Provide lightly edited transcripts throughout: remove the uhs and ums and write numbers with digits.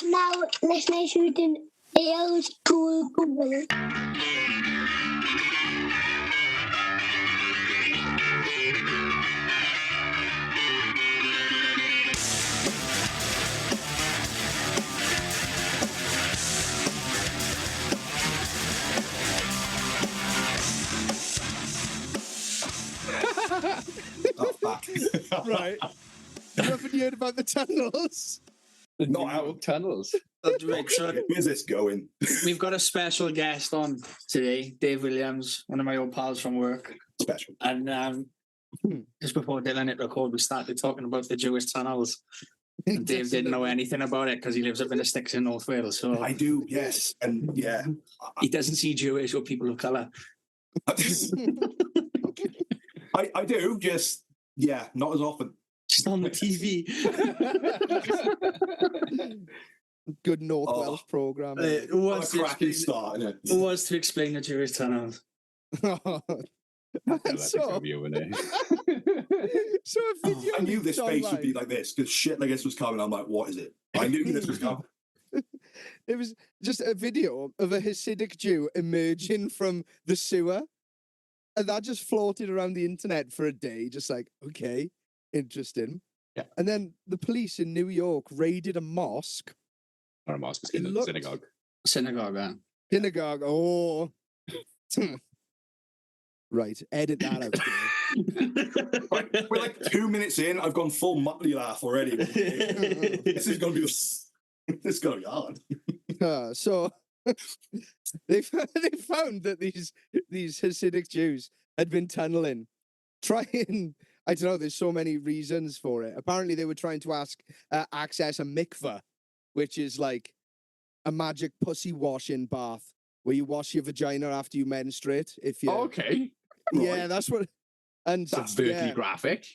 now listening to the old school Google. Oh, fuck. Right. Haven't you heard about the tunnels? The Not New out. York tunnels. Right, so Where's this going? we've got a special guest on today, Dave Williams, one of my old pals from work. Special. And just before Dylan hit record, we started talking about the Jewish tunnels. And Dave didn't know anything about it because he lives up in the sticks in North Wales. So I do, yes. And yeah. he doesn't see Jewish or people of colour. I do, just, yeah, not as often. Just on the TV. Good North Welsh programme. Who What wants a to cracking explain- start, isn't it? who wants to explain the Jewish tunnels? So, Review, innit? so a video I knew this leaked space would be online. like this because shit like this was coming. I'm like, what is it? I knew this was coming. It was just a video of a Hasidic Jew emerging from the sewer. And that just floated around the internet for a day, just like, okay, interesting. Yeah. And then the police in New York raided a mosque. Or a mosque, It looked- synagogue. Synagogue, Synagogue. Oh. Right, edit that out. Dave. Right, we're like 2 minutes in. I've gone full Muttley laugh already. This is going to be this is going to be hard. So they found that these Hasidic Jews had been tunneling, trying. I don't know. There's so many reasons for it. Apparently, they were trying to access a mikveh, which is like a magic pussy washing bath where you wash your vagina after you menstruate. If you, Okay. yeah, that's what. And That's very yeah. graphic.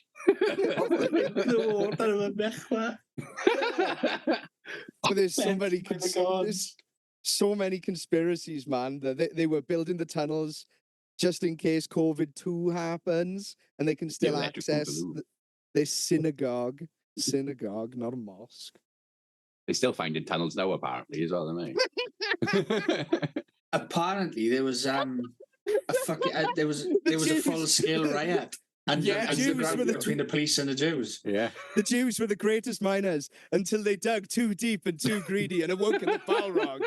But there's so Thank many you, my God. there's so many conspiracies, man. That they were building the tunnels just in case COVID-2 happens, and they can still electric access boogaloo. this synagogue. Synagogue, not a mosque. They still finding tunnels now, apparently, as well, don't they? Apparently, there was a fucking there was a Jews. full scale riot and Yeah, and Jews underground were the- between the police and the Jews. Yeah. The Jews were the greatest miners until they dug too deep and too greedy and awoke in the Balrog.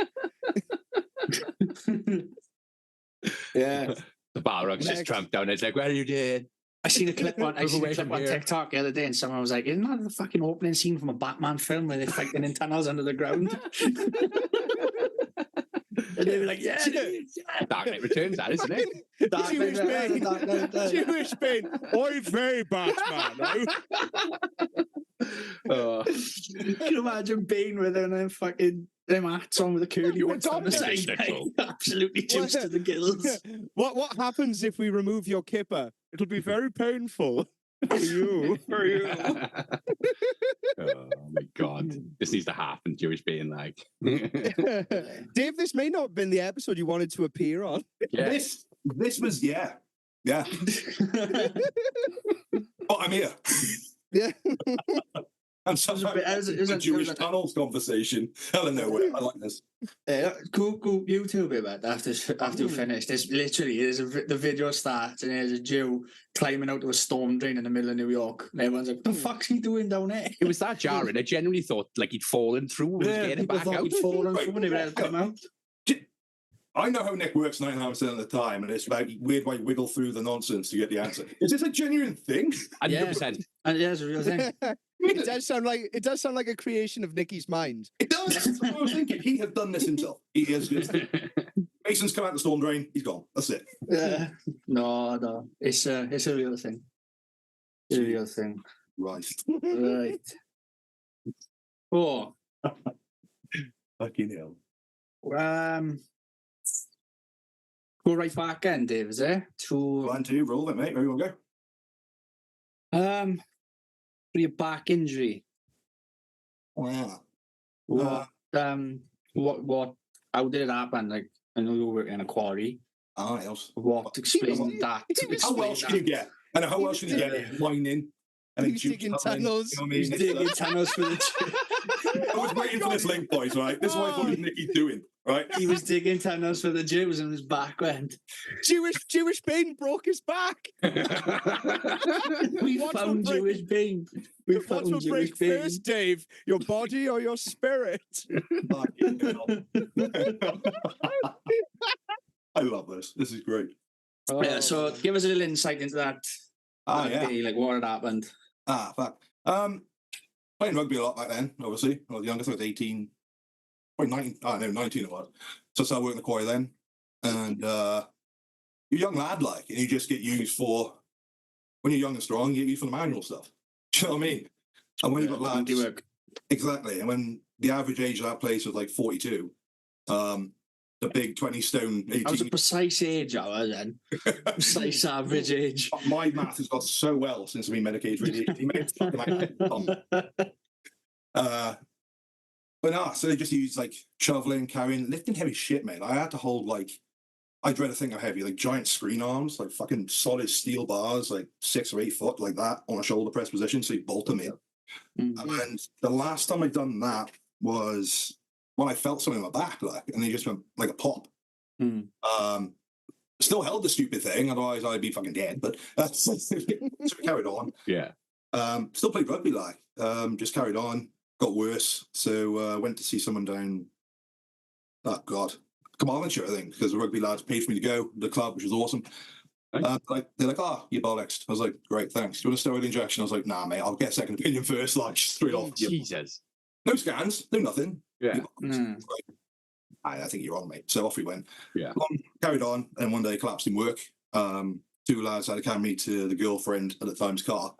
Yeah, The Balrog's just Next. tramped down. It's like, well, you did. I seen a clip on Move away from here. TikTok the other day, and someone was like, "Isn't that the fucking opening scene from a Batman film where they're fighting in tunnels under the ground?" And they were like, "Yeah, it is, yeah." Dark Knight Returns, that, isn't it? Dark Jewish Knight, Bane. Dark Knight, Jewish Bane. Oy vey, Batman. Oh. Can you imagine Bane with them fucking them hats on with a curly You whips on the side? abomination. Absolutely juiced to the gills. What happens if we remove your kipper? It'll be very painful for you. For you. Oh my God. This needs to happen, Jewish being like. Dave, this may not have been the episode you wanted to appear on. Yeah. This was, yeah. But I'm here. Yeah. And sometimes it was a a- Jewish it was a- tunnels conversation. Hell of nowhere. I like this. Google YouTube it, man, after we finish. The video starts and there's a Jew climbing out of a storm drain in the middle of New York. And everyone's like, what the fuck's he doing down there? It was that jarring. I genuinely thought like he'd fallen through and was getting people back thought out. he'd fallen Right. through and they would come out. I know how Nick works 99% of the time, and it's about weird way wiggle through the nonsense to get the answer. Is this a genuine thing? 100%. And yeah, it's a real thing. It does sound like a creation of Nicky's mind. It does. That's what I was thinking. He had done this himself. He is. Mason's come out the storm drain. He's gone. That's it. No. It's a real thing. It's a real thing. Right. Right. Oh. Fucking hell. Go right back in, Dave, is it? To 1, 2, roll it, mate. Where you want to for your back injury. go? What how did it happen? Like, I know you were in a quarry. Else. What explain that? How Welsh can you get? I know how Welsh can you get? Whining. And He's digging tunnels. You know what I He's mean? digging tunnels for the was waiting for this link, boys, right? This is what I thought Nicky's doing, right? He was digging tunnels for the Jews and his back went. Jewish Bane broke his back. We What found will break- Jewish Bane. We What found will Jewish break Bane. first, Dave? Your body or your spirit? Fucking hell. I love this. This is great. Yeah, so give us a little insight into that. Ah, that yeah. day, like what had happened. Ah, fuck. Playing rugby a lot back then, obviously. I was youngest, I was 18. Probably 19. Oh, no, 19 it was. So I started working the quarry then. And you're a young lad, like, and you just get used for, when you're young and strong, you get used for the manual stuff. Do you know what I mean? And when you've got lads. Work. Exactly. And when the average age of that place was like 42, the big 20 stone 18. That was a precise age, I was then. Precise average age. My math has got so well since I've been medicated for ADHD. But nah, so they just use like shoveling, carrying, lifting heavy shit, man. I had to hold like, I dread a thing of heavy, like giant screen arms, like fucking solid steel bars, like 6 or 8 foot, like that on a shoulder press position. So you bolt them in. And the last time I'd done that was when I felt something in my back, like, and they just went like a pop. Still held the stupid thing, otherwise I'd be fucking dead. But so we carried on. Yeah. Still played rugby, like, just carried on. Got worse, so went to see someone down. Oh God, Carmarthenshire, I think, because the rugby lads paid for me to go. The club, which was awesome. Nice. They're like, "Ah, you bollocks." I was like, "Great, thanks. Do you want a steroid injection?" I was like, "Nah, mate. I'll get a second opinion first." Like straight off. Jesus. No scans, no nothing. Yeah. I think you're on, mate. So off we went. Yeah. Carried on, and one day collapsed in work. 2 lads had to carry me to the girlfriend at the time's car,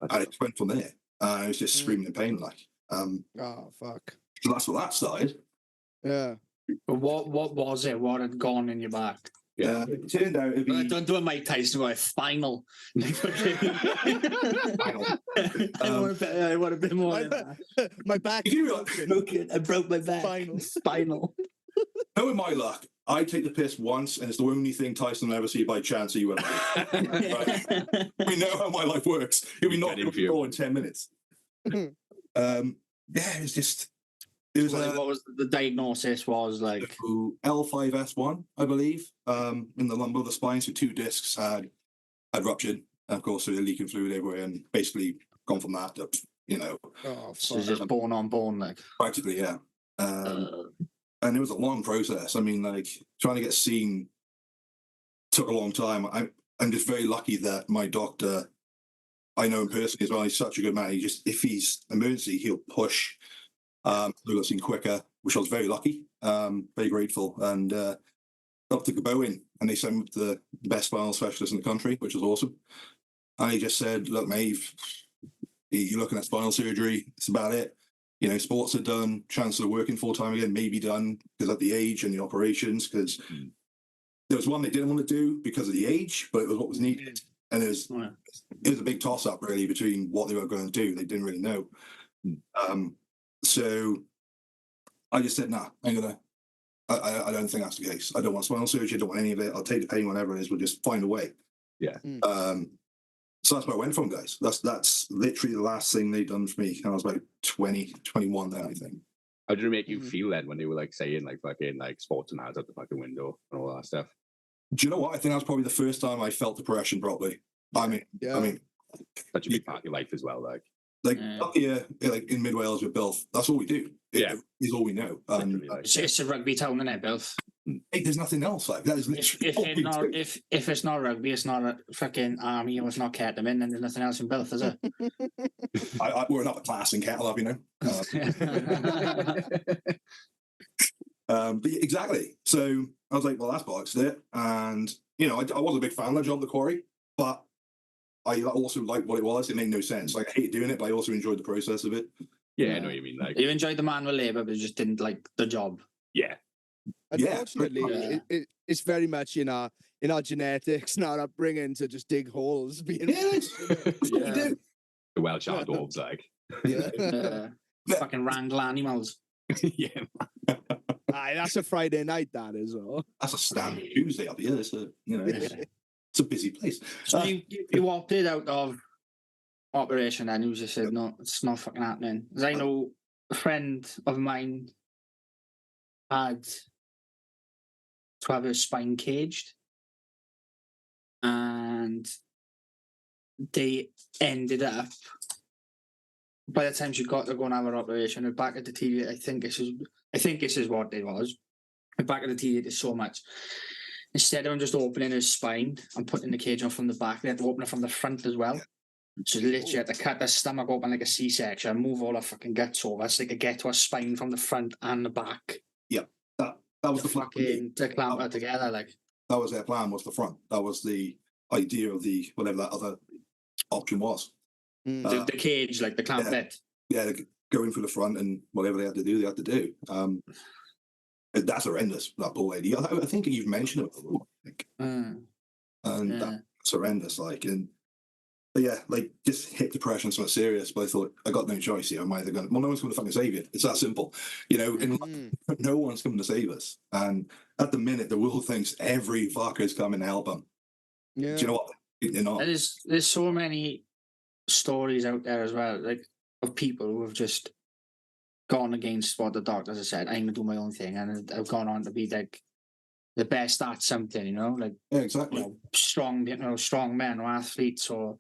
and it went from there. I was just screaming in pain, like. Oh fuck. So that's what that started. Yeah. But what was it? What had gone in your back? Yeah. It turned out to be. Don't do a Mike Tyson go final. Final. I want a bit more than that. My back. I broke my back. Spinal. Knowing my luck, I take the piss once, and it's the only thing Tyson will ever see by chance. He won't. Right? We know how my life works. He'll be knocked off the floor in 10 minutes. Yeah, it was just. It was what was the diagnosis? Was like L5S1, I believe, in the lumbar of the spine. So 2 discs had ruptured, and of course, so they're leaking fluid everywhere, and basically gone from that to, you know. Oh, so just bone on bone, like practically, yeah. And it was a long process. I mean, like trying to get seen took a long time. I'm just very lucky that my doctor, I know him personally as well. He's such a good man. He just, if he's emergency, he'll push. We got seen quicker, which I was very lucky, very grateful. And Dr. Gaboin, and they sent me to the best spinal specialist in the country, which was awesome. And he just said, "Look, mate, you're looking at spinal surgery. It's about it. You know, sports are done. Chances of working full time again may be done because of the age and the operations. Because there was one they didn't want to do because of the age, but it was what was needed. And it was a big toss up really between what they were going to do. They didn't really know. So I just said, "Nah, I'm gonna. I don't think that's the case. I don't want spinal surgery. I don't want any of it. I'll take the pain whenever it is. We'll just find a way." Yeah. So that's where I went from, guys. That's literally the last thing they'd done for me. I was about 20, 21 then, I think. How did it make you feel then when they were like saying like fucking like sports and ads out the fucking window and all that stuff? Do you know what? I think that was probably the first time I felt depression properly. I mean, Such a big part of your life as well, like. Up here, like in Mid Wales with Bilf, that's all we do. It is all we know. It's a rugby town, isn't it, Bill? There's nothing else like that. Is literally if it's not rugby, it's not a fucking army, or it's not Kettleman, and there's nothing else in Bilf, is it? We're not a class in Kettle, you know. But exactly. So I was like, well, that's bollocks it. And you know, I was a big fan of the job at the quarry, but I also liked what it was. It made no sense. Like I hated doing it, but I also enjoyed the process of it. Yeah, I know what you mean. Like you enjoyed the manual labour, but you just didn't like the job. Yeah. Unfortunately, it's very much in our genetics, in our upbringing, to just dig holes. The Welsh hard dwarves, like. Fucking wrangle animals. Yeah. Aye, that's a Friday night, that is all. That's a standard Tuesday up here. So you know, it's a busy place. So you opted out of operation, and you just said, "No, it's not fucking happening." Because I know a friend of mine had to have her spine caged, and they ended up, by the time she got to go and have her operation, her back at the TV, I think this is what it was. Her back at the TV is so much. Instead of just opening her spine and putting the cage on from the back, they had to open it from the front as well. So literally had to cut her stomach open like a C-section, move all her fucking guts over so they could get to her spine from the front and the back. Yeah, that was the fucking to clamp her together. Like, that was their plan, was the front. That was the idea of the whatever that other option was. The cage, like the clamp bit. Yeah, go in for the front, and whatever they had to do, they had to do. That's horrendous, that poor lady. I think you've mentioned it before. And that's horrendous. Like, but yeah, like, just hit depression, something serious. But I thought, I got no choice here. I'm either going to, well, no one's going to fucking save you. It's that simple. You know, no one's coming to save us. And at the minute, the world thinks every fucker's coming to help them. Yeah. Do you know what? You're not. There's so many stories out there as well, like, of people who have just gone against what the doctors have said. I'm going to do my own thing. And I've gone on to be, like, the best at something, you know, like, yeah, exactly. Strong men or athletes or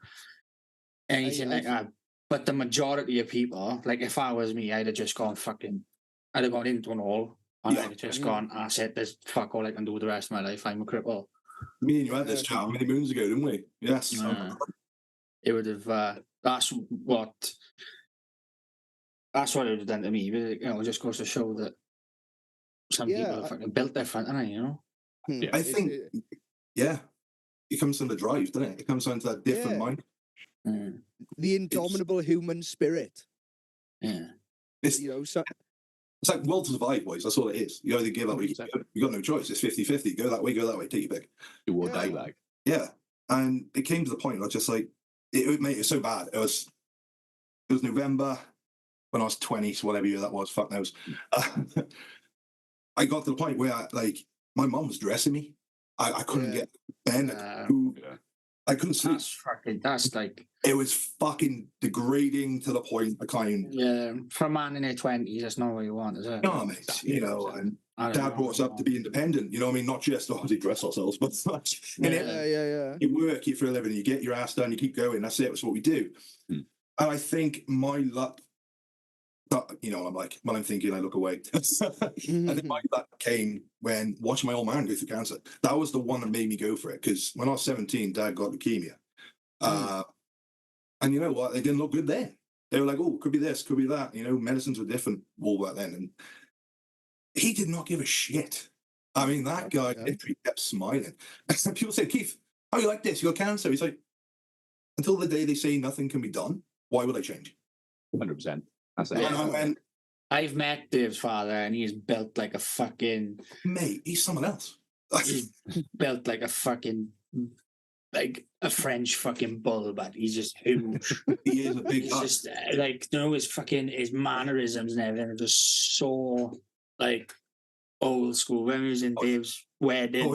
anything like that. But the majority of people, like, if I was me, I'd have just gone I'd have gone into an all, and I'd have just gone, I said, there's fuck all I can do with the rest of my life. I'm a cripple. Me and you had this chat many moons ago, didn't we? Yes. It would have. That's what it would have done to me. But, you know, it just goes to show that some people have fucking built their front, and you know. Yeah. I think, it comes from the drive, doesn't it? It comes down to that different mind. The indomitable human spirit. Yeah. It's like will to survive, boys. That's all it is. You either give up or you got no choice. It's 50-50. Go that way, take your pick. You will die, like. Yeah. And it came to the point where I was just like, it made it so bad. It was November when I was 20, so whatever year that was, fuck knows. I got to the point where my mom was dressing me. I couldn't get Ben. I couldn't sleep. That's like, it was fucking degrading to the point I can't even. Yeah, for a man in their 20s, that's not what you want, is it? No, mate. You know, and Dad brought us up to be independent. You know what I mean? Not just to dress ourselves, but you work, you for a living, you get your ass done, you keep going. That's it. That's what we do. And I think my luck. You know, I'm like, when I'm thinking, I look away. I think my luck came when watching my old man go through cancer. That was the one that made me go for it. Because when I was 17, Dad got leukemia. And you know what? They didn't look good then. They were like, oh, could be this, could be that. You know, medicines were different all back then. And he did not give a shit. I mean, that guy literally kept smiling. And people say, Keith, how you like this? You got cancer? He's like, until the day they say nothing can be done, why would I change? 100%. I've met Dave's father, and he's built like a fucking mate. He's someone else. He's built like a fucking like a French fucking bull, but he's just huge. He is a big. He's just like, you know, his mannerisms and everything are just so like old school. When he was in Dave's wedding,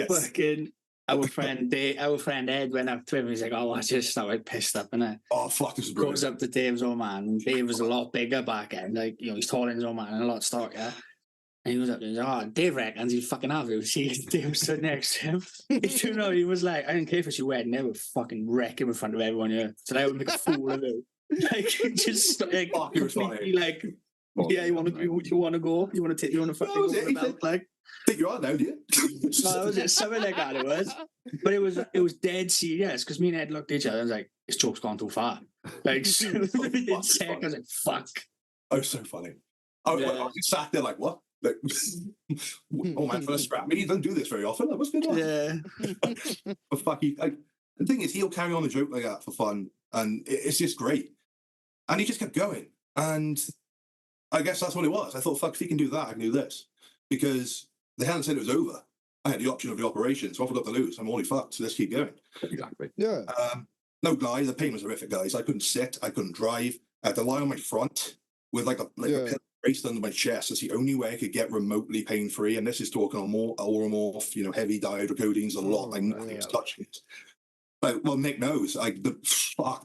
fucking. Our friend Ed went up to him and he's like, oh, I just started pissed up, innit? Oh, fuck, this is brilliant. Goes up to Dave's old man, and Dave was a lot bigger back then. Like, you know, he's taller than his old man and a lot stockier. And he was up there and he's like, oh, Dave reckons he'd fucking have you. See, Dave stood next to him. You know, he was like, I didn't care if it's your wedding, they would fucking wreck him in front of everyone here. So they would make a fool of him. Like, just like, completely like, yeah, you want to go? You want to fucking go for the belt, like. Think you are now, do you? No, it was just something like that. It was, but it was dead serious because me and Ed looked at each other and was like, "This joke's gone too far." Like, within seconds, I was like, "Fuck." Oh, so funny. I just sat there like, "What?" Like, oh man, first scrap me. You don't do this very often. Like, what's going on? Yeah. But fuck, the thing is, he'll carry on a joke like that for fun, and it's just great. And he just kept going, and I guess that's what it was. I thought, fuck, if he can do that, I can do this, because they hadn't said it was over. I had the option of the operation, so I forgot to lose. I'm already fucked, so let's keep going. Exactly. Yeah. No lie, the pain was horrific, guys. I couldn't sit, I couldn't drive. I had to lie on my front with a pillow braced under my chest. That's the only way I could get remotely pain-free. And this is talking on more Oromorph, heavy dihydrocodeines, a lot, like nothing's touching it. Like, well, Nick knows. The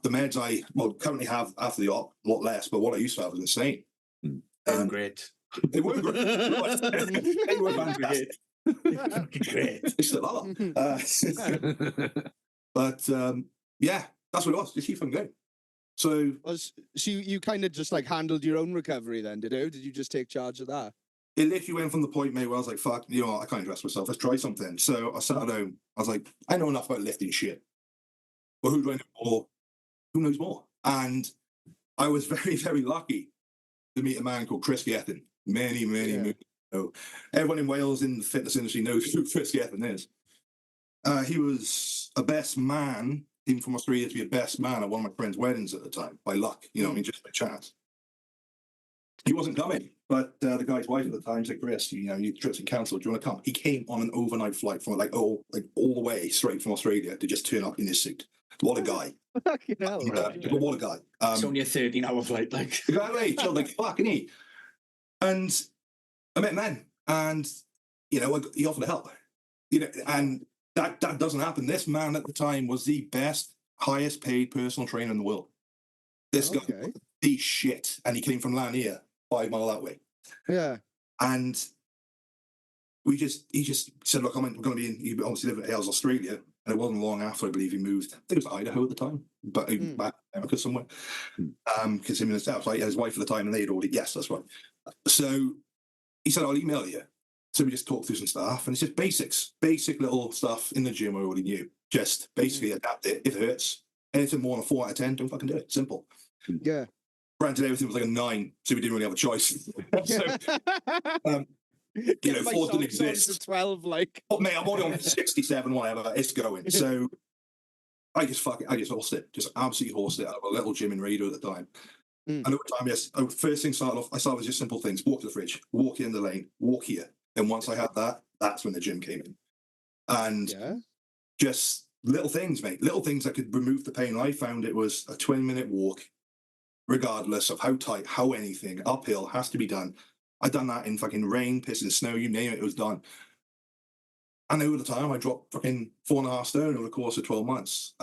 meds I currently have after the op, a lot less, but what I used to have was insane. They're great. They were great. They were fantastic. They're fucking great. They still are. But yeah, that's what it was. Just keep on going. So you kind of just like handled your own recovery then, did you? Did you just take charge of that? it literally went from the point, mate, where I was like, fuck, you know what, I can't dress myself. Let's try something. So I sat down. I was like, I know enough about lifting shit. But who do I know more? Who knows more? And I was very, very lucky to meet a man called Chris Gethin. Many moons ago. Everyone in Wales in the fitness industry knows who Chris Gethin is. He was a best man, even from Australia, to be a best man at one of my friend's weddings at the time, by luck, you know, I mean, just by chance. He wasn't coming, but the guy's wife at the time said, Chris, you know, you trips and cancelled, do you want to come? He came on an overnight flight from all the way straight from Australia to just turn up in his suit. What a guy. Fucking hell. What a guy. It's only a 13-hour flight, like. Exactly. So like, fucking he. And I met him then, and, you know, he offered to help. You know, and that doesn't happen. This man at the time was the best, highest paid personal trainer in the world. This guy was the shit. And he came from Lanier, 5 miles that way. Yeah. And he just said, look, we're going to be in, you obviously live in Hales, Australia. And it wasn't long after, I believe, he moved. I think it was Idaho at the time, but back in America somewhere. Because him and his wife at the time, and they'd already, yes, that's right. So he said, I'll email you. So we just talked through some stuff, and it's just basic little stuff in the gym I already knew. Just basically adapt it. If it hurts, anything more than a 4 out of 10, don't fucking do it. Simple. Yeah. Granted, everything was like a 9, so we didn't really have a choice. So, you know, 4 didn't exist. 12, like. Oh, mate, I'm already on 67, whatever. It's going. So I just horsed it. Just absolutely horsed it. I had a little gym in Radio at the time. And over time, yes, first thing I started with just simple things. Walk to the fridge, walk in the lane, walk here. And once I had that, that's when the gym came in. And just little things, mate. Little things that could remove the pain. I found it was a 20-minute walk, regardless of how tight, how anything, uphill, has to be done. I'd done that in fucking rain, piss and snow, you name it, it was done. And over the time, I dropped fucking 4.5 stone over the course of 12 months.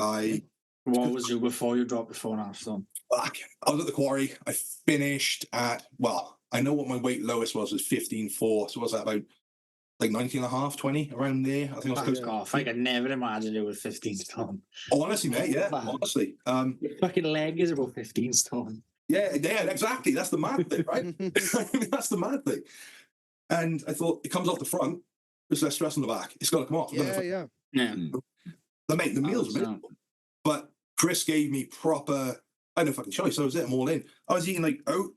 What was you before you dropped the 4.5 stone? I was at the quarry. I finished at, well, I know what my weight lowest was 15.4. So was that about like 19.5, 20, around there? I think I was off. I could never imagine it was 15 stone. Oh, honestly, mate, yeah, honestly. Your fucking leg is about 15 stone. Yeah, exactly. That's the mad thing, right? I mean, that's the mad thing. And I thought, it comes off the front, there's less stress on the back. It's got to come off. Yeah. But mate, the meals were miserable. But Chris gave me proper, I had no fucking choice. I was it, I'm all in. I was eating like oat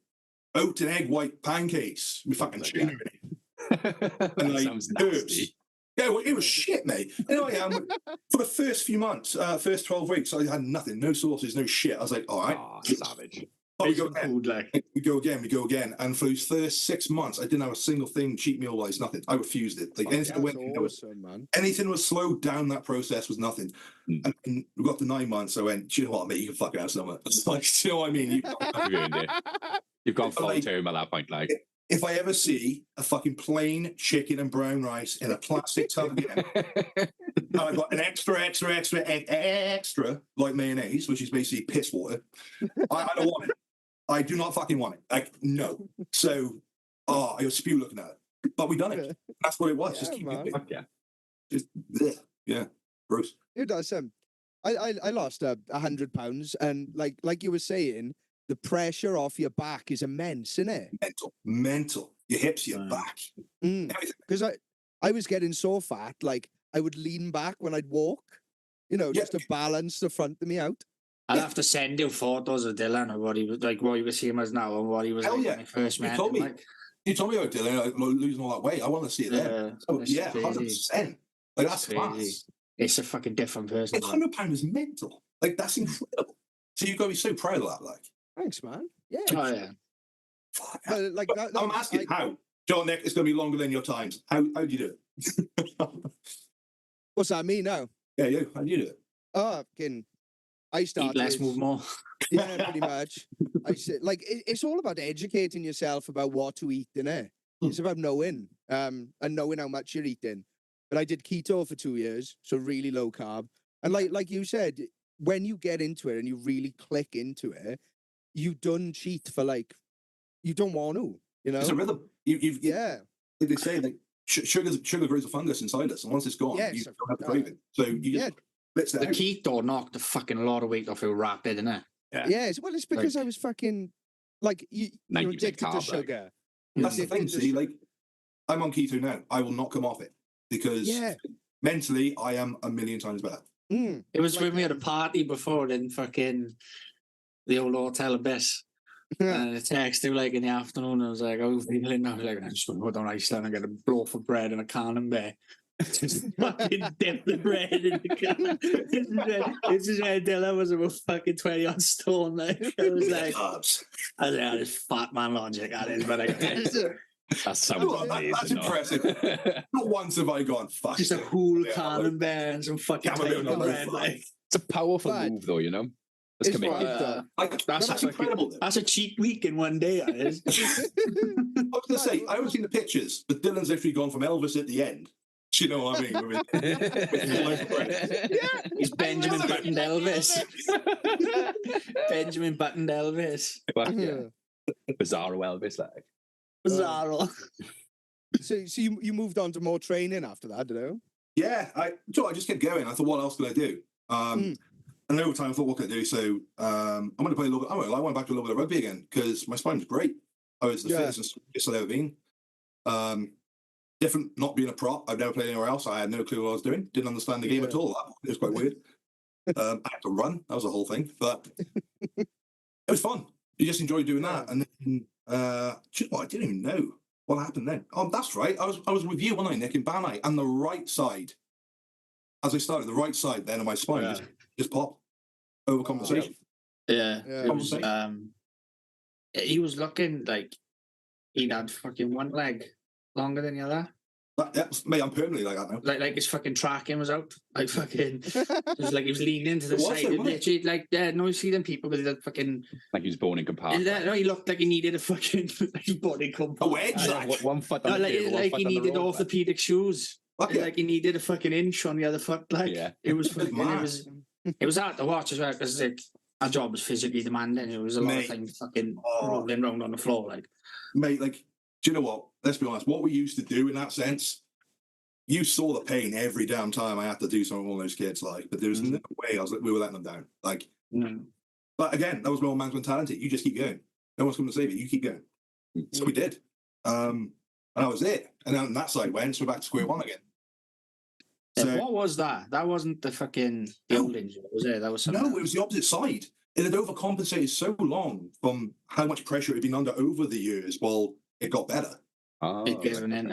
and egg white pancakes with fucking tuna in it. And like herbs. Yeah, well, it was shit, mate. You know, I am for the first few months, first 12 weeks, I had nothing, no sauces, no shit. I was like, all right, savage. Oh, we go again. And for those first 6 months, I didn't have a single thing cheat meal wise, nothing. I refused it. Like anything was slowed down. That process was nothing. And we got to 9 months. I went, do you know what, mate? You can fucking have some. It's like, do you know what I mean? You've gone full term at that point, like. If I ever see a fucking plain chicken and brown rice in a plastic tub again, and I've got an extra, like mayonnaise, which is basically piss water, I don't want it. I do not fucking want it. Like, no. So, I was spew looking at it. But we done it. That's what it was. Just keep it. Just, yeah. Gross. It does. I lost 100 pounds, and like you were saying, the pressure off your back is immense, isn't it? Mental. Your hips, your back. Because I was getting so fat, like I would lean back when I'd walk, you know, just to balance the front of me out. I'll have to send you photos of Dylan or what he was like, what you see him as now and what he was like when I first met him. You told me about Dylan, like, losing all that weight. I want to see it then. So, 100%. Like, that's class. It's a fucking different person. £100 is mental. Like, that's incredible. So you've got to be so proud of that, like. Thanks, man. Yeah. Oh, yeah. Fuck. Like that, I'm asking how. John, Nick, it's going to be longer than your times. How do you do it? What's that, me now? Yeah, you. How do you do it? Oh, I started. Eat less, move more. Yeah, pretty much. It's all about educating yourself about what to eat, innit? It's about knowing, and knowing how much you're eating. But I did keto for 2 years, so really low carb. And like you said, when you get into it and you really click into it, you don't cheat for like, you don't want to, you know? It's a rhythm. You've Yeah. like they say, like sugar grows a fungus inside us, and once it's gone, you Yes. don't have to crave it. So you just blitz that The out. keto knocked the fucking lot of weight off your rapid, innit? Yes. Well, it's because Like- I was fucking, like, you're 90% addicted to carb, like. sugar. That's the You're thing. addicted to See, like, I'm on keto now. I will not come off it because mentally, I am a million times better. It was when we had a party before in fucking the old Hotel Abyss. And I texted him like in the afternoon. I was like, "How are you feeling?" I was like, "I just want to go down to Iceland and get a loaf of bread and a camembert." Just fucking dip the bread in the can. This is where Dylan was about fucking 20 on stone. Like, I was like, Carbs. I was like, "Oh, this fat man logic at it," but like, That sounds Oh, amazing. that's though. impressive. Not once have I gone, fuck. just a it. whole Yeah, camembert and some fucking Camembert tiny on the bread. loaf. Like, It's a powerful But move, though, you know? It's it's committed. right, though. Like, That's that's a incredible. Though. that's a cheap week in one day. That is. I was going to say, I haven't seen the pictures, but Dylan's literally gone from Elvis at the end. Do you know what I mean? With He's Benjamin Button Elvis. Benjamin Button Elvis. Well, yeah. Bizarro Elvis, like. Bizarro. So you moved on to more training after that, did you? Yeah, I just kept going. I thought, what else could I do? And over time, I thought, what could I do? So I'm going to play a little bit. Oh, well, I went back to a little bit of rugby again because my spine was great. I was the fittest and strongest I've ever been. Different, not being a prop. I've never played anywhere else. I had no clue what I was doing. Didn't understand the game at all. It was quite weird. I had to run. That was the whole thing. But it was fun. You just enjoyed doing that. And then, do you know what? I didn't even know what happened then. Oh, that's right. I was with you, wasn't I, Nick, in Bane? And the right side, as I started, the right side then of my spine just popped. Overcompensation. Yeah. Yeah. It was, he was looking like he'd had fucking one leg longer than the other. That's me. I'm permanently like that now. Like his fucking tracking was out. Like fucking, it was like he was leaning into the It was side. though, And wasn't it? literally, like, no, you see them people with the fucking. Like he was born in compartment. No, he looked like he needed a fucking like body compound. A wedge, like. One foot on No, the like, table, one like foot he on the needed road, orthopedic shoes. Fuck yeah. Like he needed a fucking inch on the other foot. Like it was fucking, it was hard to watch as well because like our job was physically demanding. It was a lot of things fucking rolling around on the floor. Like, mate, like, do you know what? Let's be honest. What we used to do in that sense, you saw the pain every damn time I had to do something with all those kids. Like, but there was no way we were letting them down. Like, but again, that was my old man's mentality. You just keep going. No one's coming to save you. You keep going. So we did. And that was it. And then that side went, so we're back to square one again. So, what was that? That wasn't the fucking the old injury, was it? That was something. no, it was the opposite side. It had overcompensated so long from how much pressure it had been under over the years. Well, it got better. It given in.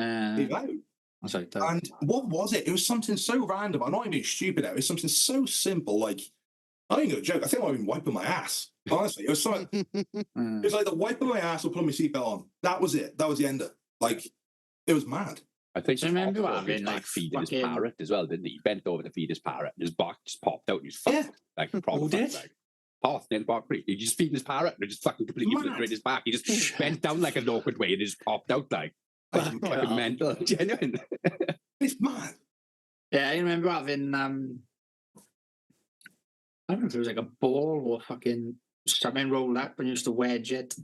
That's right. And what was it? It was something so random. I'm not even being stupid at it. It was something so simple. Like, I ain't gonna joke. I think I've been wiping my ass. Honestly, it was something. It was like the wiping my ass or putting my seatbelt on. That was it. That was the end of. Like, it was mad. I think So remember Pop having, was like, feeding his fucking- parrot as well, didn't he? He bent over to feed his parrot, and his bark just popped out. And he was fucked. Like proper. Who did? Like, Path named Bark Creek. He just feeding his parrot, and it just fucking completely Mad. obliterated his back. He just bent down like an awkward way, and it just popped out like fucking mental, genuine. It's mad. Yeah, I remember having I don't know if it was like a ball or fucking something rolled up and you used to wedge it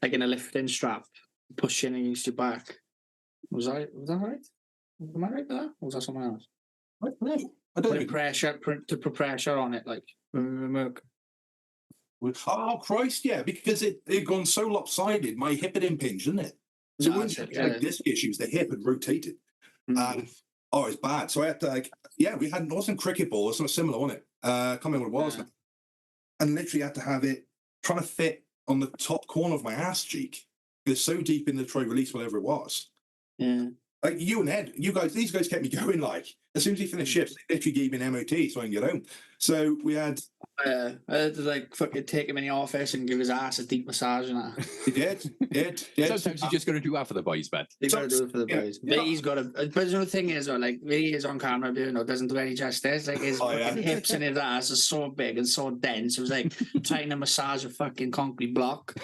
like in a lifting strap, pushing against your back. Was that right? Am I right with that? Or was that someone else? I don't know. I don't Put know. pressure, to put pressure on it, like Oh Christ, yeah, because it had gone so lopsided. My hip had impinged, didn't it? So No, when that's it, you had yeah. disc issues, the hip had rotated. And it's bad. So I had to we had it wasn't cricket ball or something similar, wasn't it? I can't remember what it was. Yeah. And literally had to have it trying to fit on the top corner of my ass cheek. It's so deep in the try release, whatever it was. yeah. Like you and Ed, these guys kept me going. Like as soon as he finished shifts, they literally gave me an MOT so I can get home. So we had. I had to like fucking take him in the office and give his ass a deep massage and that. He did. Sometimes you just got to do that for the boys, man. They got to do it for the boys. Yeah. But he's got to. But the thing is, like, he is on camera, doesn't do any justice. Like, his fucking hips and his ass are so big and so dense. It was like trying to massage a fucking concrete block.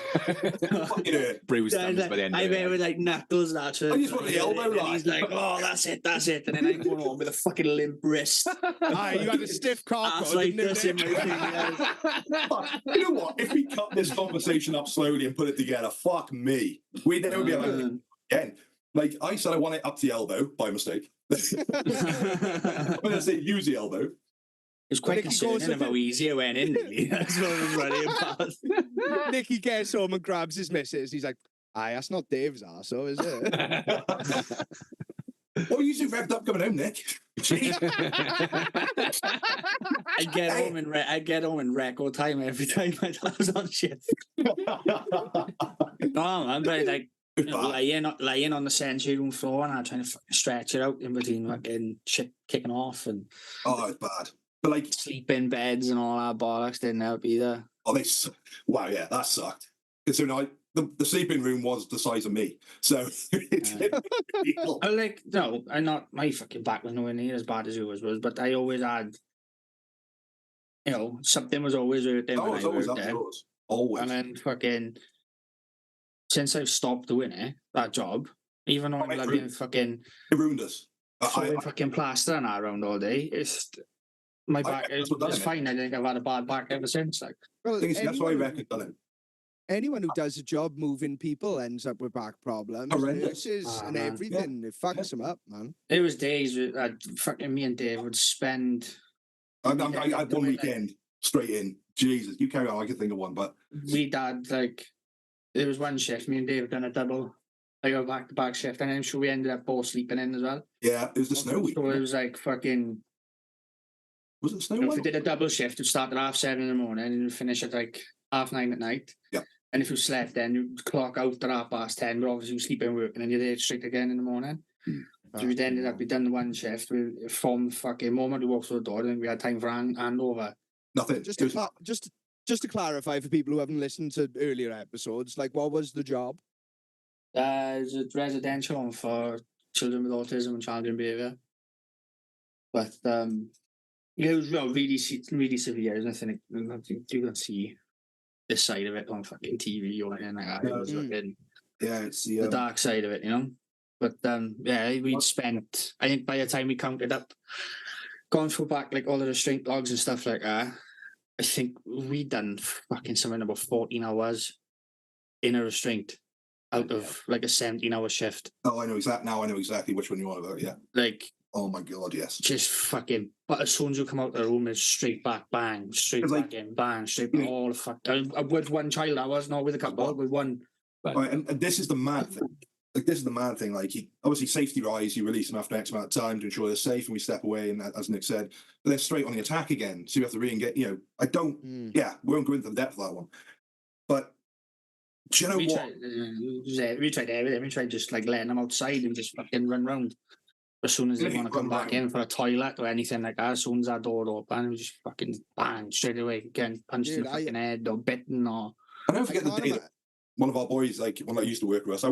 Bruised thumbs Like, by the end I of bet it. with like knuckles, I just want the elbow and line. he's like, oh, that's it. And then I'm going on with a fucking limp wrist. You had a stiff cock. Arthritis in my fingers. You know what? If we cut this conversation up slowly and put it together, fuck me. We'd never be like again. Like I said, I want it up to the elbow by mistake. I'm gonna say use the elbow. It's quite concerning about how easy it went in, really. That's what I was running past. Nicky gets home and grabs his missus. He's like, aye, that's not Dave's arsehole, is it? What were you so revved up coming home, Nick? I get home in record time every time my dad was on shift. No, man, but like laying on the sensory room floor and I'm trying to fucking stretch it out in between fucking shit kicking off and it's bad. But like sleeping beds and all that bollocks didn't help either. Wow, yeah, that sucked. So now the sleeping room was the size of me, so I'm not. My fucking back was nowhere near as bad as yours was, but I always had, something was always hurting when I worked there. Always. And then fucking since I've stopped doing it, that job, even though I've been fucking it ruined us. Fucking plaster and that around all day. It's my back is fine. I think I've had a bad back ever since. Like, well, that's why I reckon done it. Anyone who does a job moving people ends up with back problems, nurses and everything. It fucks them up, man. There was days that fucking me and Dave would spend. I had one weekend straight in. Jesus, you carry on. I can think of one, but we had there was one shift. Me and Dave had done a double. I go back to back shift, and I'm sure we ended up both sleeping in as well. Yeah, it was the snow week. So it was like fucking. Was it snow? If we did a double shift, it started at 7:30 in the morning and we'd finish at 9:30 at night. Yeah. And if you slept, then you'd clock out at 10:30, but obviously you sleep and work, and then you're there straight again in the morning. So we'd ended up, we'd done the one shift. From fucking moment we walked through the door, then we had time for handover. Nothing. Just to clarify for people who haven't listened to earlier episodes, like what was the job? It's a residential home for children with autism and challenging behaviour. But it was really severe. There's nothing you can see this side of it on fucking TV or anything like that. It was fucking it's the dark side of it, But we'd spent, I think by the time we counted up, gone through back all the restraint logs and stuff like that, I think we'd done fucking something about 14 hours in a restraint out of a 17-hour shift. Oh, I know exactly which one you want about, yeah. Oh my God, yes. Just fucking, but as soon as you come out of the room, it's straight back, bang, straight back in, bang, straight back, all the fuck. With one child, I was not with a couple, with one. Right, and this is the mad thing. This is the mad thing. Obviously, safety rise, you release them after X amount of time to ensure they're safe, and we step away, and as Nick said, but they're straight on the attack again. So you have to re-engage, we won't go into the depth of that one. But do you know what? We tried everything. We tried just letting them outside and just fucking run round. As soon as they want to come back in for a toilet or anything like that, as soon as that door opened, we just fucking bang straight away, getting punched in the fucking head or bitten or. I don't forget the day that one of our boys, one that used to work with us. I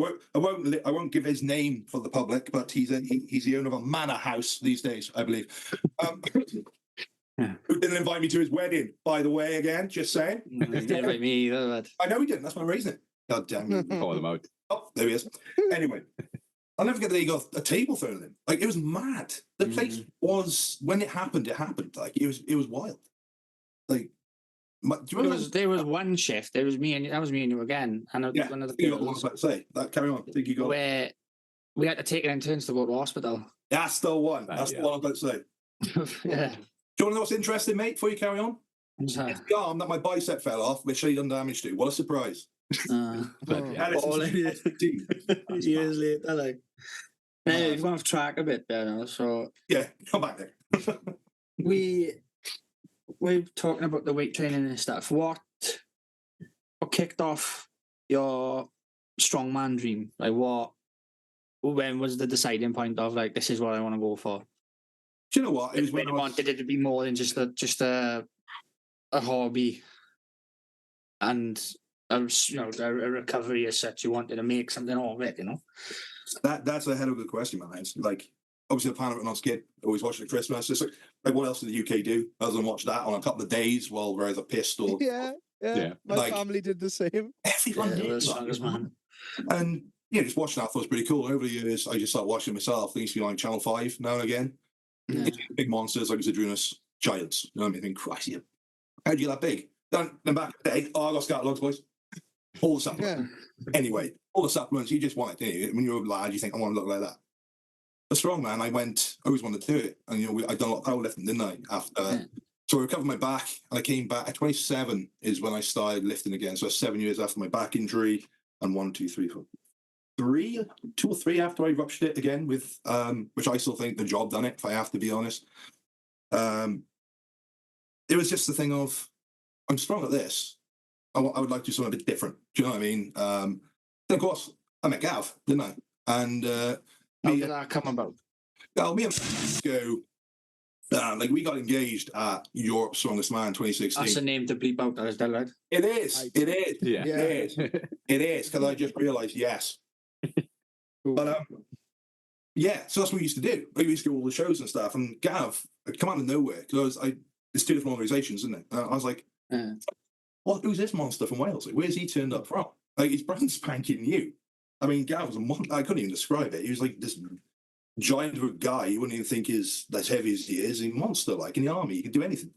won't give his name for the public, but he's the owner of a manor house these days, I believe. Who didn't invite me to his wedding, by the way? Again, just saying. He didn't invite me either. But... I know he didn't. That's my reason. God damn you! Call them out. Oh, there he is. Anyway. I'll never forget that he got a table thrown in. It was mad. The place was, when it happened. It was wild. Do you remember? There was one shift. That was me and you again. And one of the you got the one about to say. Carry on. I think you got where we had to take it in turns to go to hospital. That's the one. That's the one I'm about to say. Yeah. Do you want to know what's interesting, mate? Before you carry on, it's the arm that my bicep fell off, which he done damage to. What a surprise! Years later, we've gone off track a bit there now. So yeah, come back there. We're talking about the weight training and stuff. What kicked off your strongman dream? When was the deciding point of this is what I want to go for? Do you know what? It was when you wanted it to be more than just a hobby and a recovery as such. You wanted to make something of it, That's a hell of a good question, man. It's obviously the Planet Not Skid, always watching at Christmas. It's what else did the UK do other than watch that on a couple of days while we're either pissed or yeah. My family did the same. Everyone did, man. And just watching that I thought it was pretty cool. Over the years, I just started watching it myself. Things used to be on Channel 5 now and again. Yeah. Big monsters like Zadrunas, giants. You know what I mean? Think, Christ, how'd you get that big? Then back in the day, I got scatalogs, boys. All the supplements. Anyway, all the supplements, you just want it, didn't you? When you're a lad, you think, I want to look like that. A strongman, I always wanted to do it. And, I'd done a lot of powerlifting, didn't I? After, so I recovered my back, and I came back at 27 is when I started lifting again. So 7 years after my back injury, and 2 or 3 after I ruptured it again with, which I still think the job done it, if I have to be honest. It was just the thing of, I'm strong at this. I would like to do something a bit different. Do you know what I mean? Then of course, I met Gav, didn't I? And how did that come about? Well, me and go, we got engaged at Europe's Strongest Man 2016. That's a name to bleep out, that is that right? It is. It is. Yeah. It is. It is, because I just realised, yes. But so that's what we used to do. We used to do all the shows and stuff. And Gav had come out of nowhere because it's 2 different organisations, isn't it? And I was like, who's this monster from Wales? Like, where's he turned up from? Like, he's brand spanking new. I mean, Gav was a monster. I couldn't even describe it. He was like this giant of a guy you wouldn't even think is as heavy as he is. He's a monster, like in the army. He could do anything.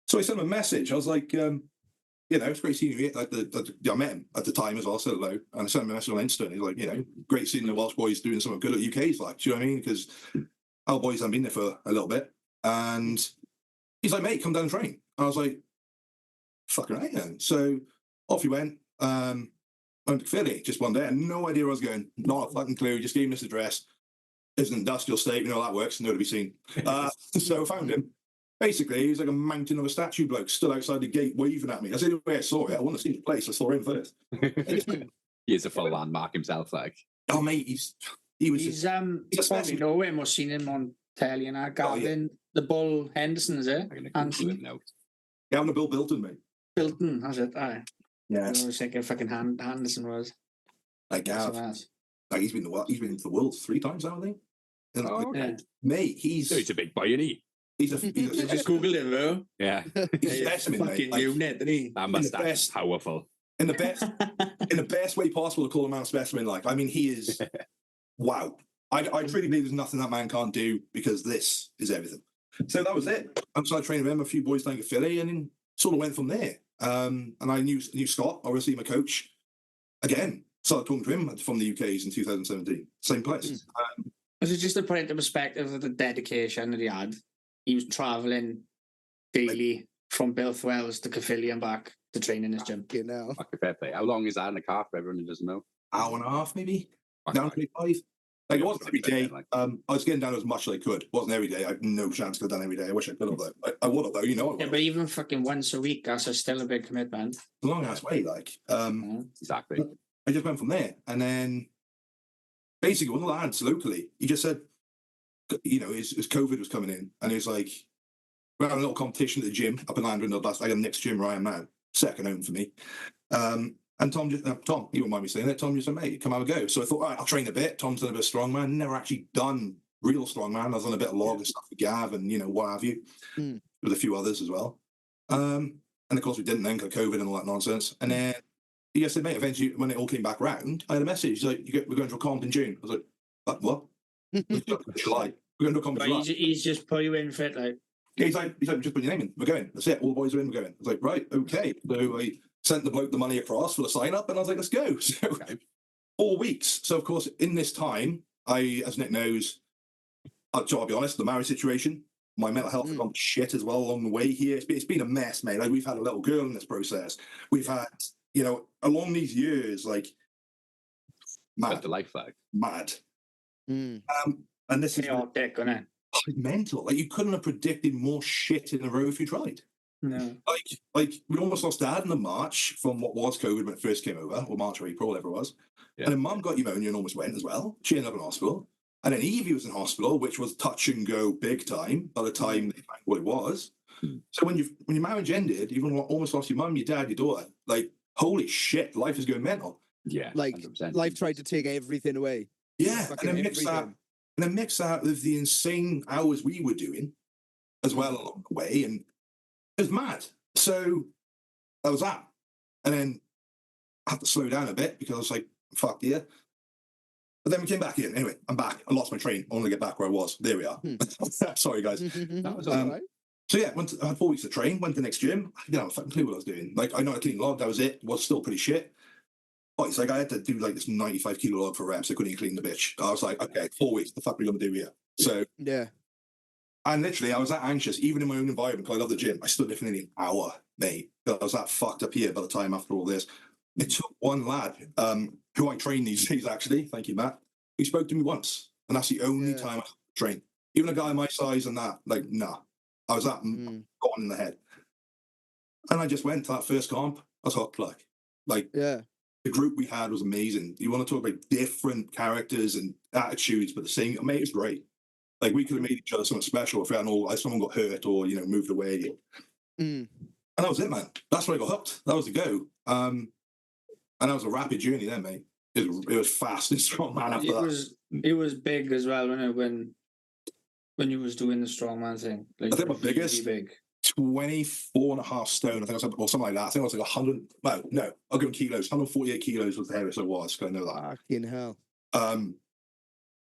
So I sent him a message. I was like, it's great seeing you. I met him at the time as well, said hello. And I sent him a message on Insta. And he's like, great seeing the Welsh boys doing something good at UK's like. Do you know what I mean? Because our boys haven't been there for a little bit. And he's like, mate, come down and train. And I was like, fucking right then. So off he went. Went to Philly just one day. I had no idea where I was going. Not a fucking clue. Just gave him this address. It's an industrial state. You know how that works. Nowhere to be seen. So I found him. Basically, he was like a mountain of a statue bloke stood outside the gate waving at me. That's the only way I saw it. I wanted to see the place. I saw him first. He is a full landmark himself, like. Oh, mate, he's you probably know him or seen him on telly and that. Gavin, the Bull Henderson, is it? No. Gavin the Bill Bilton, mate. Bilton, has it? Aye. Yes. I was thinking fucking Henderson was. Like Gav. Like he's been into the world 3 times now, I think. Okay. Mate, he's a big boy, isn't he? He's a just Google him, though. Yeah. He's a specimen, fucking mate. unit, isn't he? That mustache is powerful. In the best way possible to call him a specimen. Like, I mean, he is wow. I truly believe there's nothing that man can't do because this is everything. So that was it. I started training with him, a few boys down in Philly, and then sort of went from there. And I knew Scott, obviously my coach. Again, started talking to him from the UK's in 2017. Same place. Was it just to put into perspective of the dedication that he had? He was travelling daily from Belfwells to Caerphilly and back to train in his gym. You know. Fucking fair play. How long is that in the car for everyone who doesn't know? Hour and a half, maybe. Down to 25. Like, it wasn't every day. I was getting down as much as I could. It wasn't every day. I had no chance to get done every day. I wish I could have, though. I would have, though. You know. Yeah, but even fucking once a week, that's still a big commitment. It's a long ass way, like. Exactly. I just went from there, and then basically one of the lads locally, he just said, his COVID was coming in, and he was like, we're having a little competition at the gym up in Landon. That's like the next gym where I am now, second home for me. And Tom, you won't mind me saying it. Tom just said, mate, come have a go. So I thought, all right, I'll train a bit. Tom's done a bit of strongman. Never actually done real strongman. I've done a bit of log and stuff with Gav and, what have you. With a few others as well. And of course, we didn't then because of COVID and all that nonsense. And then he just said, mate, eventually, when it all came back round, I had a message. He's like, we're going to a comp in June. I was like, what? July. We're going to a comp in July. He's just put you in for it, like. Yeah, he's like, just put your name in. We're going. That's it. All the boys are in. We're going. I was like, right, okay. So I sent the bloke the money across for the sign up, and I was like, let's go. So 4 weeks. So of course, in this time, as Nick knows, I'll be honest, the marriage situation, my mental health has gone to shit as well along the way here. It's been a mess, mate. Like, we've had a little girl in this process. We've had, along these years, like, mad. The life flag. Mad. And this is chaotic, isn't it? mental. Like, you couldn't have predicted more shit in a row if you tried. No. Like we almost lost Dad in the March from what was COVID when it first came over, or March or April, whatever it was. Yeah. And then Mum got pneumonia and almost went as well. She ended up in hospital. And then Evie was in hospital, which was touch and go big time by the time they found what it was. So when your marriage ended, you've almost lost your mum, your dad, your daughter. Like, holy shit, life is going mental. Yeah. Like 100%. Life tried to take everything away. Yeah. And then mix that with the insane hours we were doing as well along the way. And it was mad. So that was that. And then I had to slow down a bit because I was like, fuck yeah. But then we came back in. Anyway, I'm back. I lost my train. I want to get back where I was. There we are. Sorry, guys. That was all right. So yeah, I had 4 weeks of train, went to the next gym. I didn't have a fucking clue what I was doing. Like, I know I clean log, that was it. Was still pretty shit. But it's like I had to do like this 95 kilo log for reps. I couldn't even clean the bitch. I was like, okay, 4 weeks, the fuck are we gonna do here? So Yeah. and literally I was that anxious, even in my own environment, because I love the gym. I stood there for nearly an hour, mate. I was that fucked up here by the time after all this. It took one lad, who I train these days actually, thank you, Matt. He spoke to me once, and that's the only time I train. Even a guy my size and that, like, nah. I was that gone in the head. And I just went to that first comp. I was hooked, like the group we had was amazing. You want to talk about different characters and attitudes, but the same, mate, it was great. Like, we could have made each other something special if we hadn't all, if someone got hurt or, you know, moved away. And that was it, man. That's where I got hooked. That was the go. And that was a rapid journey then, mate. It was fast and strong, man. After that. It was big as well, when you was doing the strongman thing. Like, I think my biggest, big. 24.5 stone, I think I was, or something like that. I think I was like 100, no, I'll give him kilos. 148 kilos was the heaviest I was, because I know that. Fucking hell.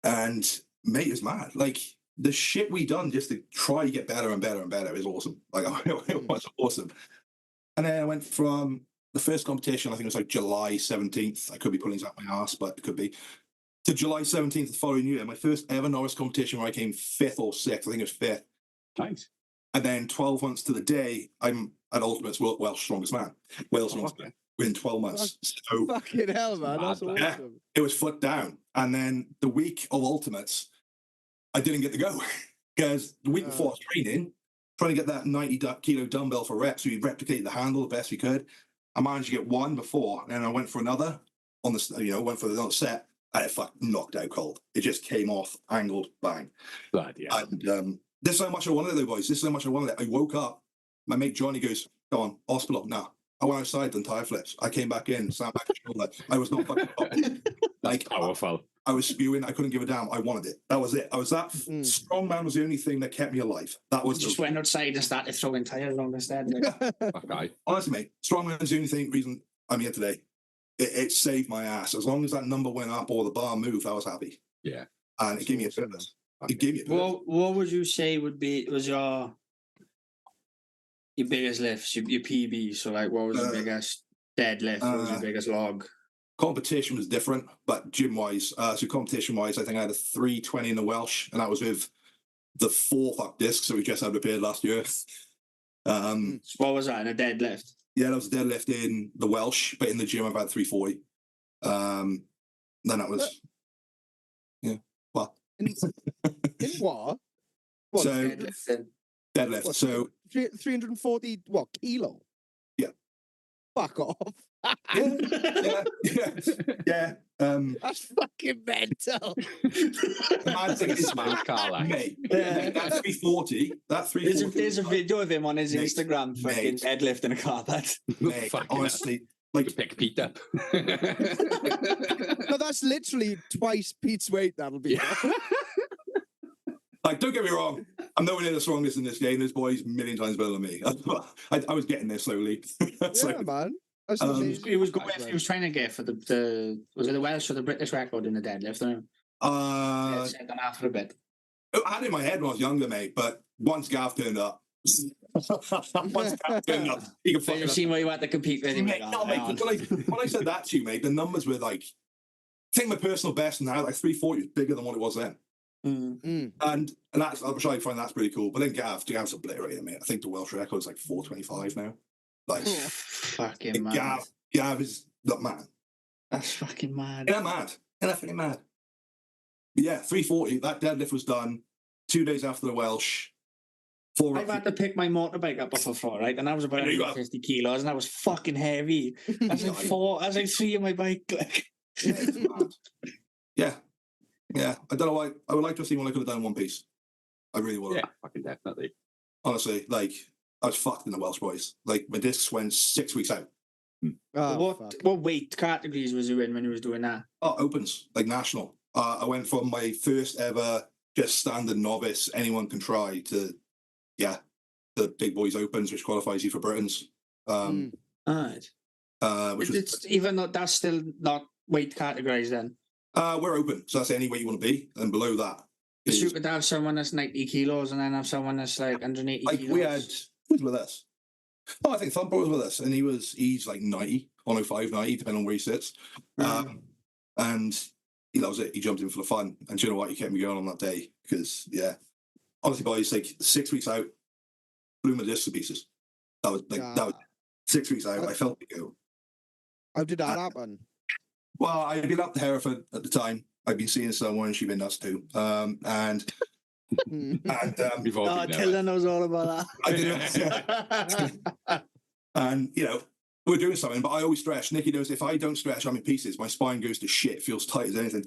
And mate, it's mad. Like, the shit we done just to try to get better and better and better is awesome. Like, it was awesome. And then I went from the first competition, I think it was like July 17th. I could be pulling this out my ass, but it could be. To July 17th the following year, my first ever Norris competition where I came 5th or 6th. I think it was 5th. Nice. And then 12 months to the day, I'm at Ultimates Welsh Strongest Man. Wales Strongest Man. Within 12 months. So, fucking hell, man. That's awesome. Yeah, it was foot down. And then the week of Ultimates, I didn't get to go. Because the week before I was training, trying to get that 90 kilo dumbbell for reps, so we replicated the handle the best we could. I managed to get one before, and I went for another on the, went for another set, and it fucking knocked out cold. It just came off, angled, bang. Blood, yeah. And this is how much I wanted it, though, boys. This is how much I wanted it. I woke up, my mate Johnny goes, go on, hospital. No. I went outside, done tire flips. I came back in, sat back and shoulder. I was not fucking like, powerful. I was spewing. I couldn't give a damn. I wanted it. That was it. I was that strong man was the only thing that kept me alive. That was just went outside and started throwing tires on instead. Okay. Honestly, mate, strong man is the only reason I'm here today. It saved my ass. As long as that number went up or the bar moved, I was happy. Yeah. And it gave me a purpose. It gave me a purpose. What would you say was your biggest lifts, your PB? So, like, what was your biggest deadlift? What was your biggest log? Competition was different, but gym-wise, so competition-wise, I think I had a 320 in the Welsh, and that was with the 4th up discs that we just had repaired last year. So what was that, in a deadlift? Yeah, that was a deadlift in the Welsh, but in the gym I've had 340. Then that was, what? In what? So, deadlift. What, so 340 what, kilo? Yeah. Fuck off. Yeah. That's fucking mental. The mad thing is, Smart car, like. mate, that 340, There's a video of him on his Instagram fucking deadlifting a carpet. Mate, honestly, like, pick Pete up. No, that's literally twice Pete's weight. That'll be. Like, don't get me wrong, I'm nowhere near the strongest in this game. This boy's a million times better than me. I was getting there slowly. Man. He was trying to get for the was it the Welsh or the British record in the deadlift? Second half for a bit. I had it in my head when I was younger, mate. But once Gav turned up, he could fucking. You've seen where you had to compete with him. Mate, no, mate. When I said that to you, mate, the numbers were like, I think my personal best now, like 340 is bigger than what it was then. And that's, I'm sure I find that's pretty cool. But then Gav's obliterated, mate. I think the Welsh record is like 425 now. Like, fucking mad. Gav is the man. That's fucking mad. Yeah, mad. And fucking mad. But yeah, 340. That deadlift was done 2 days after the Welsh. I've had to pick my motorbike up off the floor, right? And I was about 150 kilos, and I was fucking heavy. I was like 3 on my bike. Like. Yeah. I don't know why. I would like to have seen what I could have done in one piece. I really would. Yeah, fucking definitely. Honestly, like, I was fucked in the Welsh, boys. Like, my discs went 6 weeks out. What weight categories was you in when you was doing that? Oh, opens, like national. I went from my first ever just standard novice, anyone can try, to the big boys opens, which qualifies you for Britain's. Alright. Which it's even though that's still not weight categories then. We're open, so that's any way you want to be. And below that, So you is, could have someone that's 90 kilos and then have someone that's like 180 like kilos. we had who was with us. Oh, I think Thumper was with us, and he's like 90, 105, 90, depending on where he sits. And that was it. He jumped in for the fun, and do you know what? He kept me going on that day because, yeah, honestly, boys, like 6 weeks out, blew my disc to pieces. That was 6 weeks out. I felt it go. How did that happen? Well, I'd been up to Hereford at the time. I'd been seeing someone, and she'd been nuts too. And We've all been there. Tiller knows all about I did. And we're doing something, but I always stretch. Nicky knows if I don't stretch, I'm in pieces. My spine goes to shit, feels tight as anything.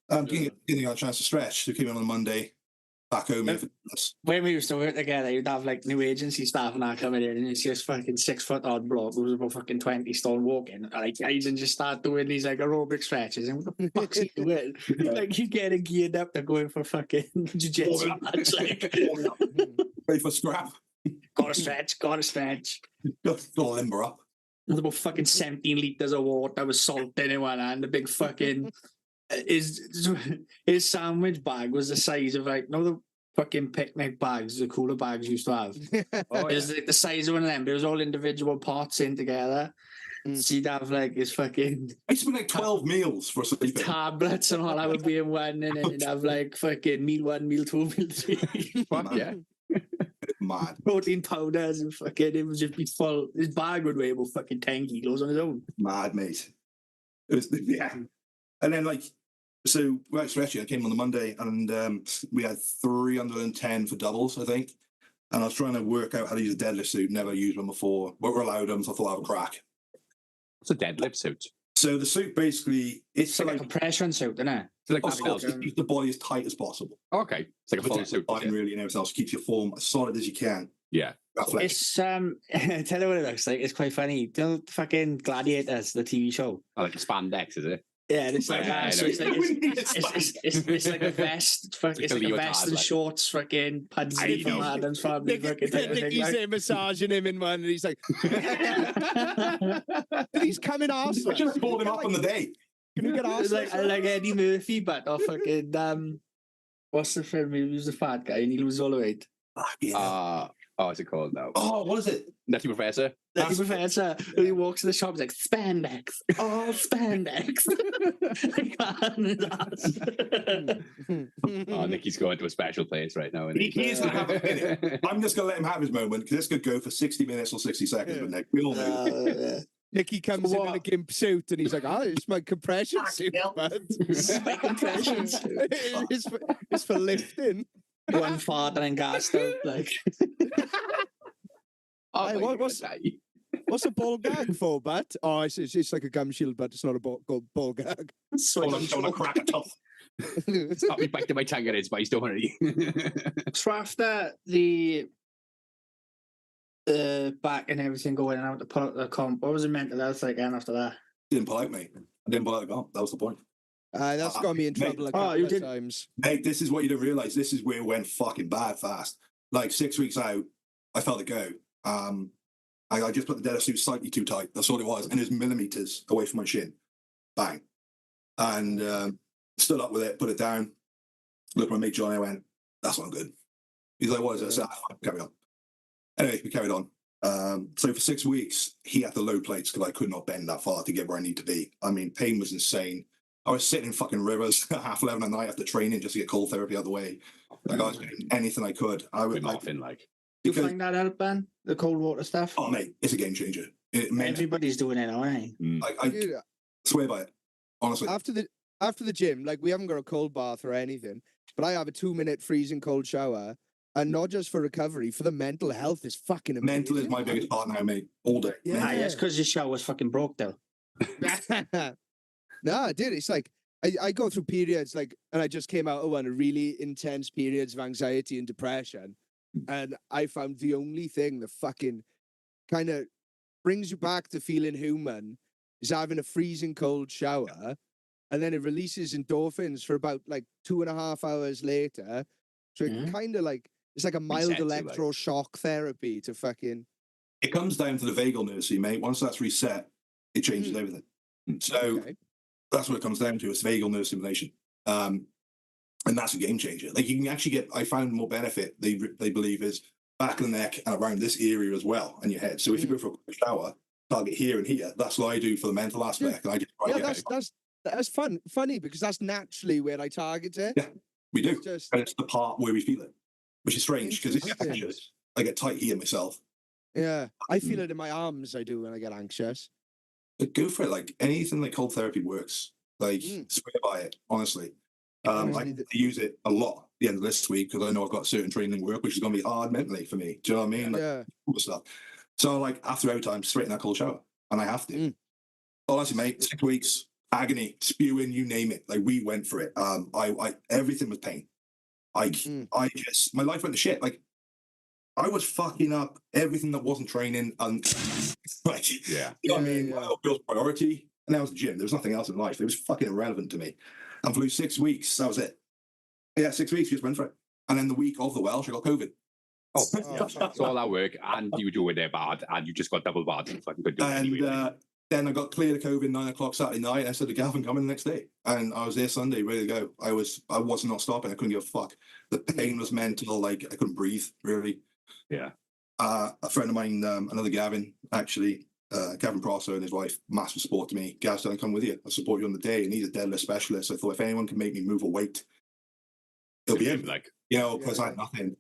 Getting a chance to stretch. So came in on a Monday, back home here for this. When we used to work together, you'd have like new agency staff and that coming in, and it's just fucking 6 foot odd bloke who was about fucking 20 stone walking. Like, guys, and just start doing these like aerobic stretches. And what the fuck's he doing? Like, you getting geared up to going for fucking jiu-jitsu match. Like, Ready for scrap. gotta stretch. Got to limber up. There's about fucking 17 litres of water with salt in it one hand. The big fucking his sandwich bag was the size of like the fucking picnic bags, the cooler bags used to have. It was like the size of one of them, but it was all individual pots in together. So you'd have like his fucking I spent like 12 meals for sleeping. tablets and all that would be in one, and then you'd have like fucking meal 1, meal 2, meal 3. Fuck yeah. Mad. Protein powders and fucking, it would just be full. His bag would weigh about fucking 10 kilos on his own. Mad, mate. It was, yeah. And then so we went stretching. I came on the Monday, and we had 310 for doubles, I think. And I was trying to work out how to use a deadlift suit. Never used one before, but we're allowed them, so I thought I'd have a crack. It's a deadlift suit. So the suit basically, it's like a compression suit, isn't it? It's like it keeps the body as tight as possible. okay. It's like a full suit. Really, and everything else keeps your form as solid as you can. Yeah. It's I tell you what it looks like. It's quite funny. Do you know fucking Gladiators, the TV show? Oh, like a spandex, is it? Yeah, it's like so it's like a vest. It's like a vest and shorts, fucking pads from Adam's Family. Nicky's there massaging him in one, and he's like, he's coming arse. I just pulled him up on the day. Can you get arse? Like Eddie Murphy, but fucking what's the film? He was the fat guy and he loses all the weight. What's it called now? Oh, what is it? Nutty Professor. Nutty Professor. When he walks in the shop, he's like, spandex. Oh, spandex. Nicky's going to a special place right now. He is going to have a minute. I'm just going to let him have his moment, because this could go for 60 minutes or 60 seconds. But Nick, we all know. Nicky comes in a gimp suit, and he's like, it's my compression suit, bud. My compression suit. It's for lifting. One father and gassed out, like. What's a ball gag for, Bat? Oh, it's like a gum shield, but it's not a ball gag. On a crack top. I'll be back to my tongue at it, but don't worry. So after the back and everything going out to pull out the comp, what was it mental health like again after that? Didn't pull out, mate. I didn't pull out the comp. That was the point. That's got me in trouble a couple of times. Mate, this is what you don't realise. This is where it went fucking bad fast. Like 6 weeks out, I felt it go. I just put the deadlift suit slightly too tight. That's all it was. And it was millimeters away from my shin. Bang. And stood up with it, put it down. Looked at my mate John, I went, that's not good. He's like, what is it? I said, carry on. Anyway, we carried on. So for 6 weeks, he had to load plates because I could not bend that far to get where I need to be. I mean, pain was insane. I was sitting in fucking rivers at 11:30 at night after training just to get cold therapy out of the way. Like, I was doing anything I could. I would you find that help, Ben? The cold water stuff? Oh, mate, it's a game changer. Everybody's doing it now, eh? I swear by it. Honestly. After the gym, like, we haven't got a cold bath or anything, but I have a 2-minute freezing cold shower, and not just for recovery, for the mental health is fucking amazing. Mental is my biggest part now, mate. All day. Yeah, that's because your shower's fucking broke, though. No, dude, it's like I go through periods like, and I just came out of one of really intense periods of anxiety and depression, and I found the only thing that fucking kind of brings you back to feeling human is having a freezing cold shower, and then it releases endorphins for about like 2.5 hours later. So it kind of like it's like a mild electroshock therapy to fucking. It comes down to the vagal nerve, see, mate. Once that's reset, it changes everything. So. Okay. That's what it comes down to. It's vagal nerve stimulation. And that's a game changer. Like you can actually get, I found more benefit, they believe, is back of the neck and around this area as well, and your head. So if you go for a quick shower, target here and here. That's what I do for the mental aspect. And I just try to get that's funny because that's naturally where I target it. Yeah, we do. It's just- And it's the part where we feel it, which is strange because it's anxious. I get tight here myself. Yeah, I feel it in my arms. I do when I get anxious. But go for it. Like anything like cold therapy works. Like swear by it, honestly. I need to use it a lot at the end of this week because I know I've got certain training work, which is going to be hard mentally for me. Do you know what I mean? Like, Yeah. all the stuff. So like after overtime, straight in that cold shower, and I have to. Honestly, mate, 6 weeks, agony, spewing, you name it. Like we went for it. I everything was pain. I just my life went to shit. Like I was fucking up everything that wasn't training, and like you know what I mean. My girl's priority, and that was the gym. There was nothing else in life. It was fucking irrelevant to me. And flew 6 weeks. That was it. Yeah, 6 weeks. Just went for it. And then the week of the Welsh, I got COVID. Oh, it's all that work, and you were doing it bad, and you just got double bad. And fucking could do it anyway. Then I got cleared of COVID 9 o'clock Saturday night. I said to Gavin, come in the next day, and I was there Sunday, ready to go. I was not stopping. I couldn't give a fuck. The pain was mental. Like I couldn't breathe. Really. Yeah. A friend of mine, another Gavin, actually. Gavin Prosser and his wife, massive support to me. Gav's done, come with you. I'll support you on the day. And he's a deadlift specialist. I thought if anyone can make me move a weight, it'll be him. Like, you know, because I had nothing.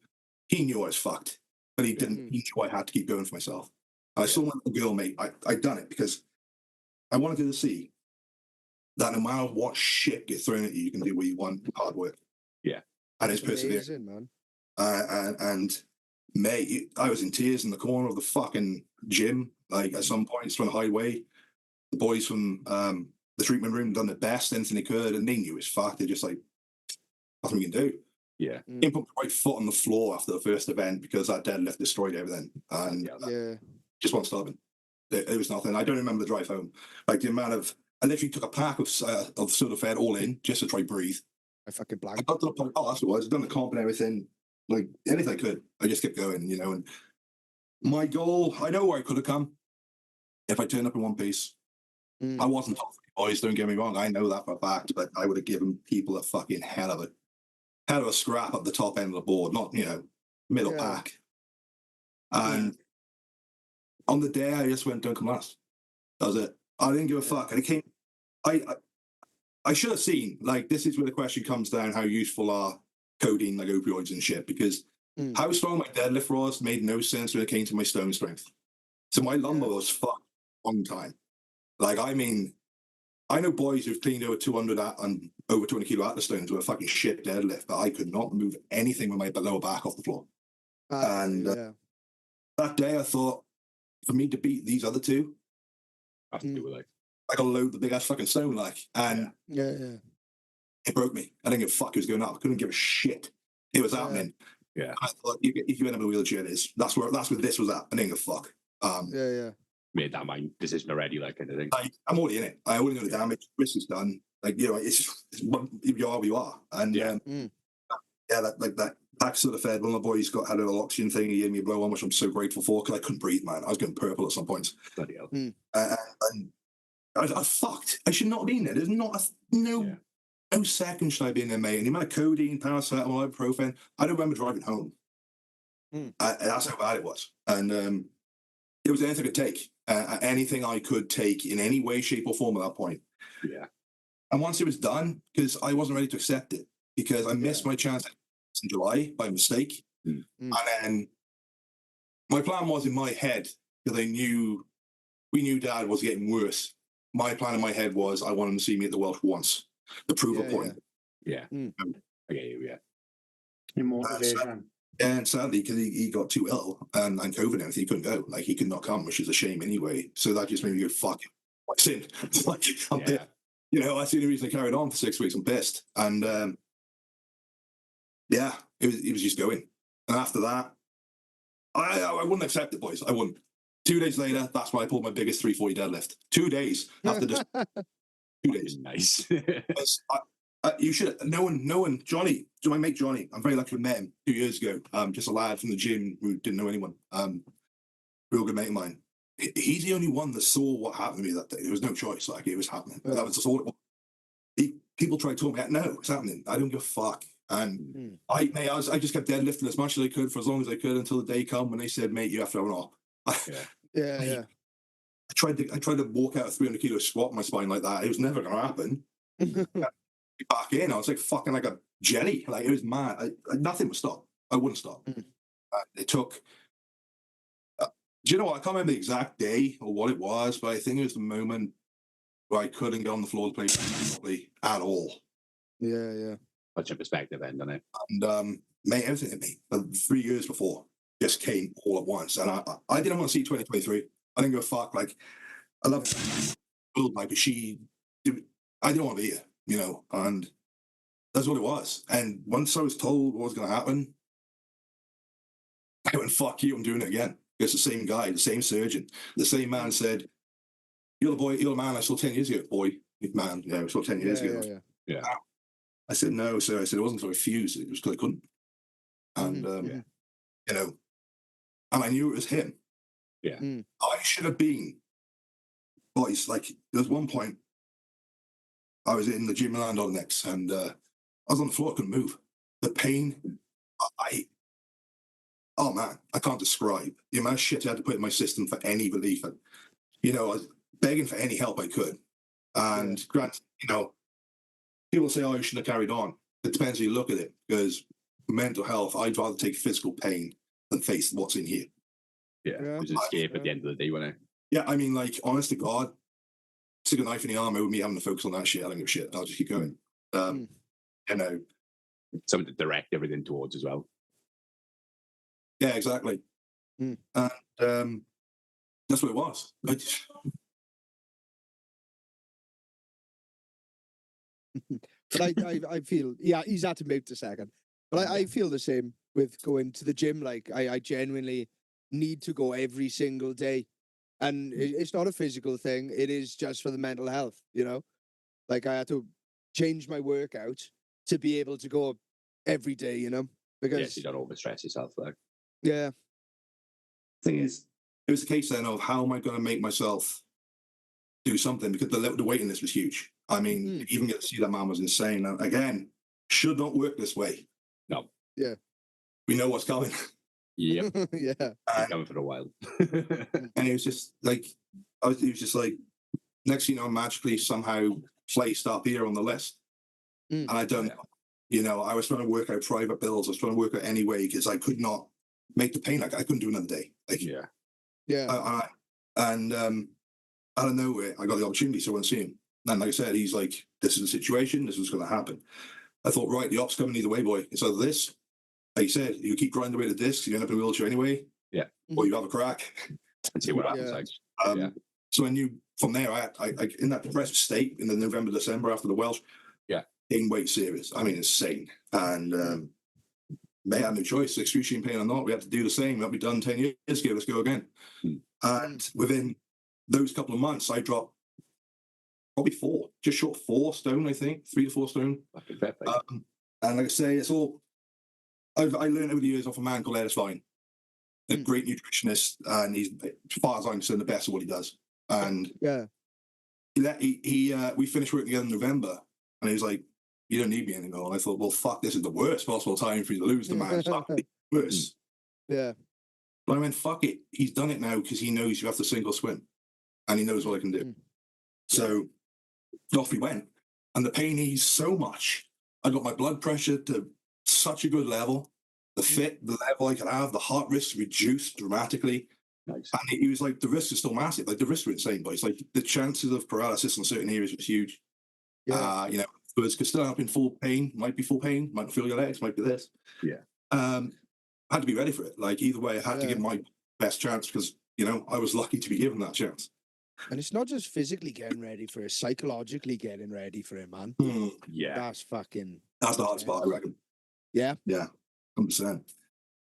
He knew I was fucked, but he didn't. He knew I had to keep going for myself. I saw my little girl, mate. I done it because I wanted her to see that no matter what shit gets thrown at you, you can do what you want. Hard work. Yeah, and it's persevering, man. And mate, I was in tears in the corner of the fucking gym. Like at some points trying to hide away. The boys from the treatment room done their best, anything they could, and they knew it was fucked. They're just like, nothing we can do. Yeah. He put my right foot on the floor after the first event because that deadlift destroyed everything. And just wasn't stopping. It was nothing. I don't remember the drive home. Like the amount of, I literally took a pack of Sudafed all in just to try breathe. I fucking blanked. I got to the point, that's what it was. I'd done the comp and everything. Like anything I could. I just kept going, you know, and my goal, I know where I could have come if I turned up in one piece. I wasn't top 3 boys, don't get me wrong. I know that for a fact, but I would have given people a fucking hell of a scrap at the top end of the board, not, you know, middle pack. And on the day, I just went, don't come last. That was it. I didn't give a fuck. And it came, I should have seen, like, this is where the question comes down, how useful are codeine, like opioids and shit, because how strong my deadlift was made no sense when it came to my stone strength. So my lumbar was fucked on time. Like, I mean, I know boys who've cleaned over 200 and over 200 kilo atlas stones with a fucking shit deadlift, but I could not move anything with my lower back off the floor. And that day I thought, for me to beat these other two, I have to do it like, I got to load the big ass fucking stone, like, and it broke me. I didn't give a fuck. It was going up. I couldn't give a shit. It was happening. Yeah. I thought, if you end up in a wheelchair, it is. That's where this was at. I didn't give a fuck. Made that mind decision already, like, I think. I'm already in it. I only know the damage. Risk is done. Like, you know, it's you are what you are. And that pack sort of fed. One of the boys had a little oxygen thing. He gave me a blow on, which I'm so grateful for because I couldn't breathe, man. I was going purple at some points. Bloody hell. And I fucked. I should not have been there. There's not no second should I be in there, mate. And the amount of codeine, paracetamol, ibuprofen, I don't remember driving home. That's how bad it was. And it was anything I could take. Anything I could take in any way, shape, or form at that point. Yeah. And once it was done, because I wasn't ready to accept it, because I missed my chance in July by mistake. And then my plan was in my head, because we knew Dad was getting worse. My plan in my head was I wanted him to see me at the Welsh once, to prove a point. Yeah. I get you, Your motivation. And sadly, because he got too ill and COVID and everything, he couldn't go. Like, he could not come, which is a shame anyway. So that just made me go, fuck it. My sin. Like, I'm pissed. You know, that's the only reason I carried on for 6 weeks. I'm pissed. And, it was just going. And after that, I wouldn't accept it, boys. I wouldn't. 2 days later, that's when I pulled my biggest 340 deadlift. 2 days after just 2 days. Nice. You should. No one. Johnny, my mate Johnny. I'm very lucky to met him 2 years ago. Just a lad from the gym who didn't know anyone. Real good mate of mine. He's the only one that saw what happened to me that day. There was no choice. Like, it was happening. That was just all it was. people try to talk me out. No, it's happening. I don't give a fuck. And I just kept deadlifting as much as I could for as long as I could until the day come when they said, mate, you have to have an op. Yeah. I tried to walk out a 300 kilo squat in my spine like that. It was never going to happen. Back in, I was like fucking like a jelly. Like, it was mad. Nothing would stop. I wouldn't stop. It took. Do you know what? I can't remember the exact day or what it was, but I think it was the moment where I couldn't get on the floor to play properly at all. Yeah. Puts in perspective, then, doesn't it? And mate, everything hit me. 3 years before just came all at once, and I didn't want to see 2023. I didn't go fuck. Like, I love World, like, but I didn't want to be here, you know, and that's what it was. And once I was told what was going to happen, I went, fuck you, I'm doing it again. It's the same guy, the same surgeon, the same man said, you're the man I saw 10 years ago, boy. Man, I saw 10 years ago. Yeah. I said, no, sir. I said, it wasn't until I refused. It was because I couldn't. And, you know, and I knew it was him. Yeah. I should have been. Boys, like, there was one point I was in the gym in Landonics, and I was on the floor, I couldn't move. The pain, oh man, I can't describe the amount of shit I had to put in my system for any relief. And, you know, I was begging for any help I could. And granted, you know, people say, oh, you shouldn't have carried on. It depends how you look at it, because mental health, I'd rather take physical pain than face what's in here. Yeah. It was escape at the end of the day, wasn't it? Yeah, I mean, like, honest to God, stick a knife in the arm over me having to focus on that shit. I don't give a shit. I'll just keep going. You know. Something to direct everything towards as well. Yeah, exactly. And that's what it was. But I feel, he's had to mute a second. But I feel the same with going to the gym. Like, I genuinely need to go every single day. And it's not a physical thing. It is just for the mental health, you know? Like, I had to change my workout to be able to go every day, you know? Because you don't overstress yourself, like. Yeah. Thing is, it was the case then of how am I going to make myself do something, because the waiting list was huge. I mean, even get to see that man was insane. And again, should not work this way. No. Yeah. We know what's coming. Yep. Yeah. Coming for a while. And it was just like, next thing you know, magically somehow placed up here on the list. And I don't, you know, I was trying to work out private bills. I was trying to work out any way, because I could not make the pain. Like, I couldn't do another day. Like, and out of nowhere, I got the opportunity, so I went to see him. And like I said, he's like, this is the situation. This is going to happen. I thought, right, the op's coming either way, boy. It's either this, like you said, you keep grinding away the discs, you end up in a wheelchair anyway. Yeah. Or you have a crack. And see what happens. Like, so I knew from there, I in that depressive state in the November, December after the Welsh, gained weight serious. I mean, insane. And they had no choice, excruciating pain or not. We had to do the same. That'll be done 10 years ago. Let's go again. And within those couple of months, I dropped probably just short 4 stone, I think, 3 to 4 stone. And like I say, it's all, I learned over the years off a man called Ellis Vine, a great nutritionist, and he's, as far as I'm concerned, the best at what he does. And we finished working together in November, and he was like, you don't need me anymore. And I thought, well, fuck, this is the worst possible time for you to lose the man. It's worse. Yeah. But I went, fuck it. He's done it now because he knows you have to sink or swim. And he knows what I can do. So off we went. And the pain eased so much. I got my blood pressure to such a good level. The level I could have, the heart risk reduced dramatically. Nice. And he was like, the risk is still massive. Like, the risks were insane, boys. Like, the chances of paralysis in certain areas was huge. Yeah. You know, because could still have been full pain, might be full pain, might not feel your legs, might be this. Yeah. I had to be ready for it. Like, either way, I had to give my best chance, because, you know, I was lucky to be given that chance. And it's not just physically getting ready for it, psychologically getting ready for it, man. Yeah. That's the hardest part, I reckon. Yeah. Yeah. 100%.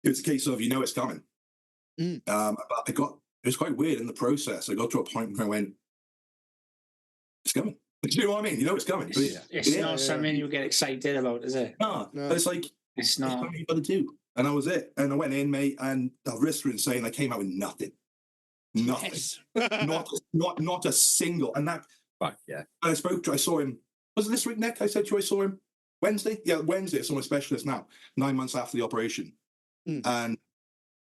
It was a case of, you know, it's coming. But it was quite weird in the process. I got to a point where I went, it's coming. Do you know what I mean? You know it's coming. It's not something you get excited about, is it? No. It's like, it's not. It's something you got to do. And that was it. And I went in, mate, and the risks were insane. I came out with nothing. Nothing. Yes. not a single. And that. Right, yeah. I saw him Was it this week, Nick? I said to you I saw him Wednesday. Yeah, Wednesday. I saw my specialist now, 9 months after the operation, and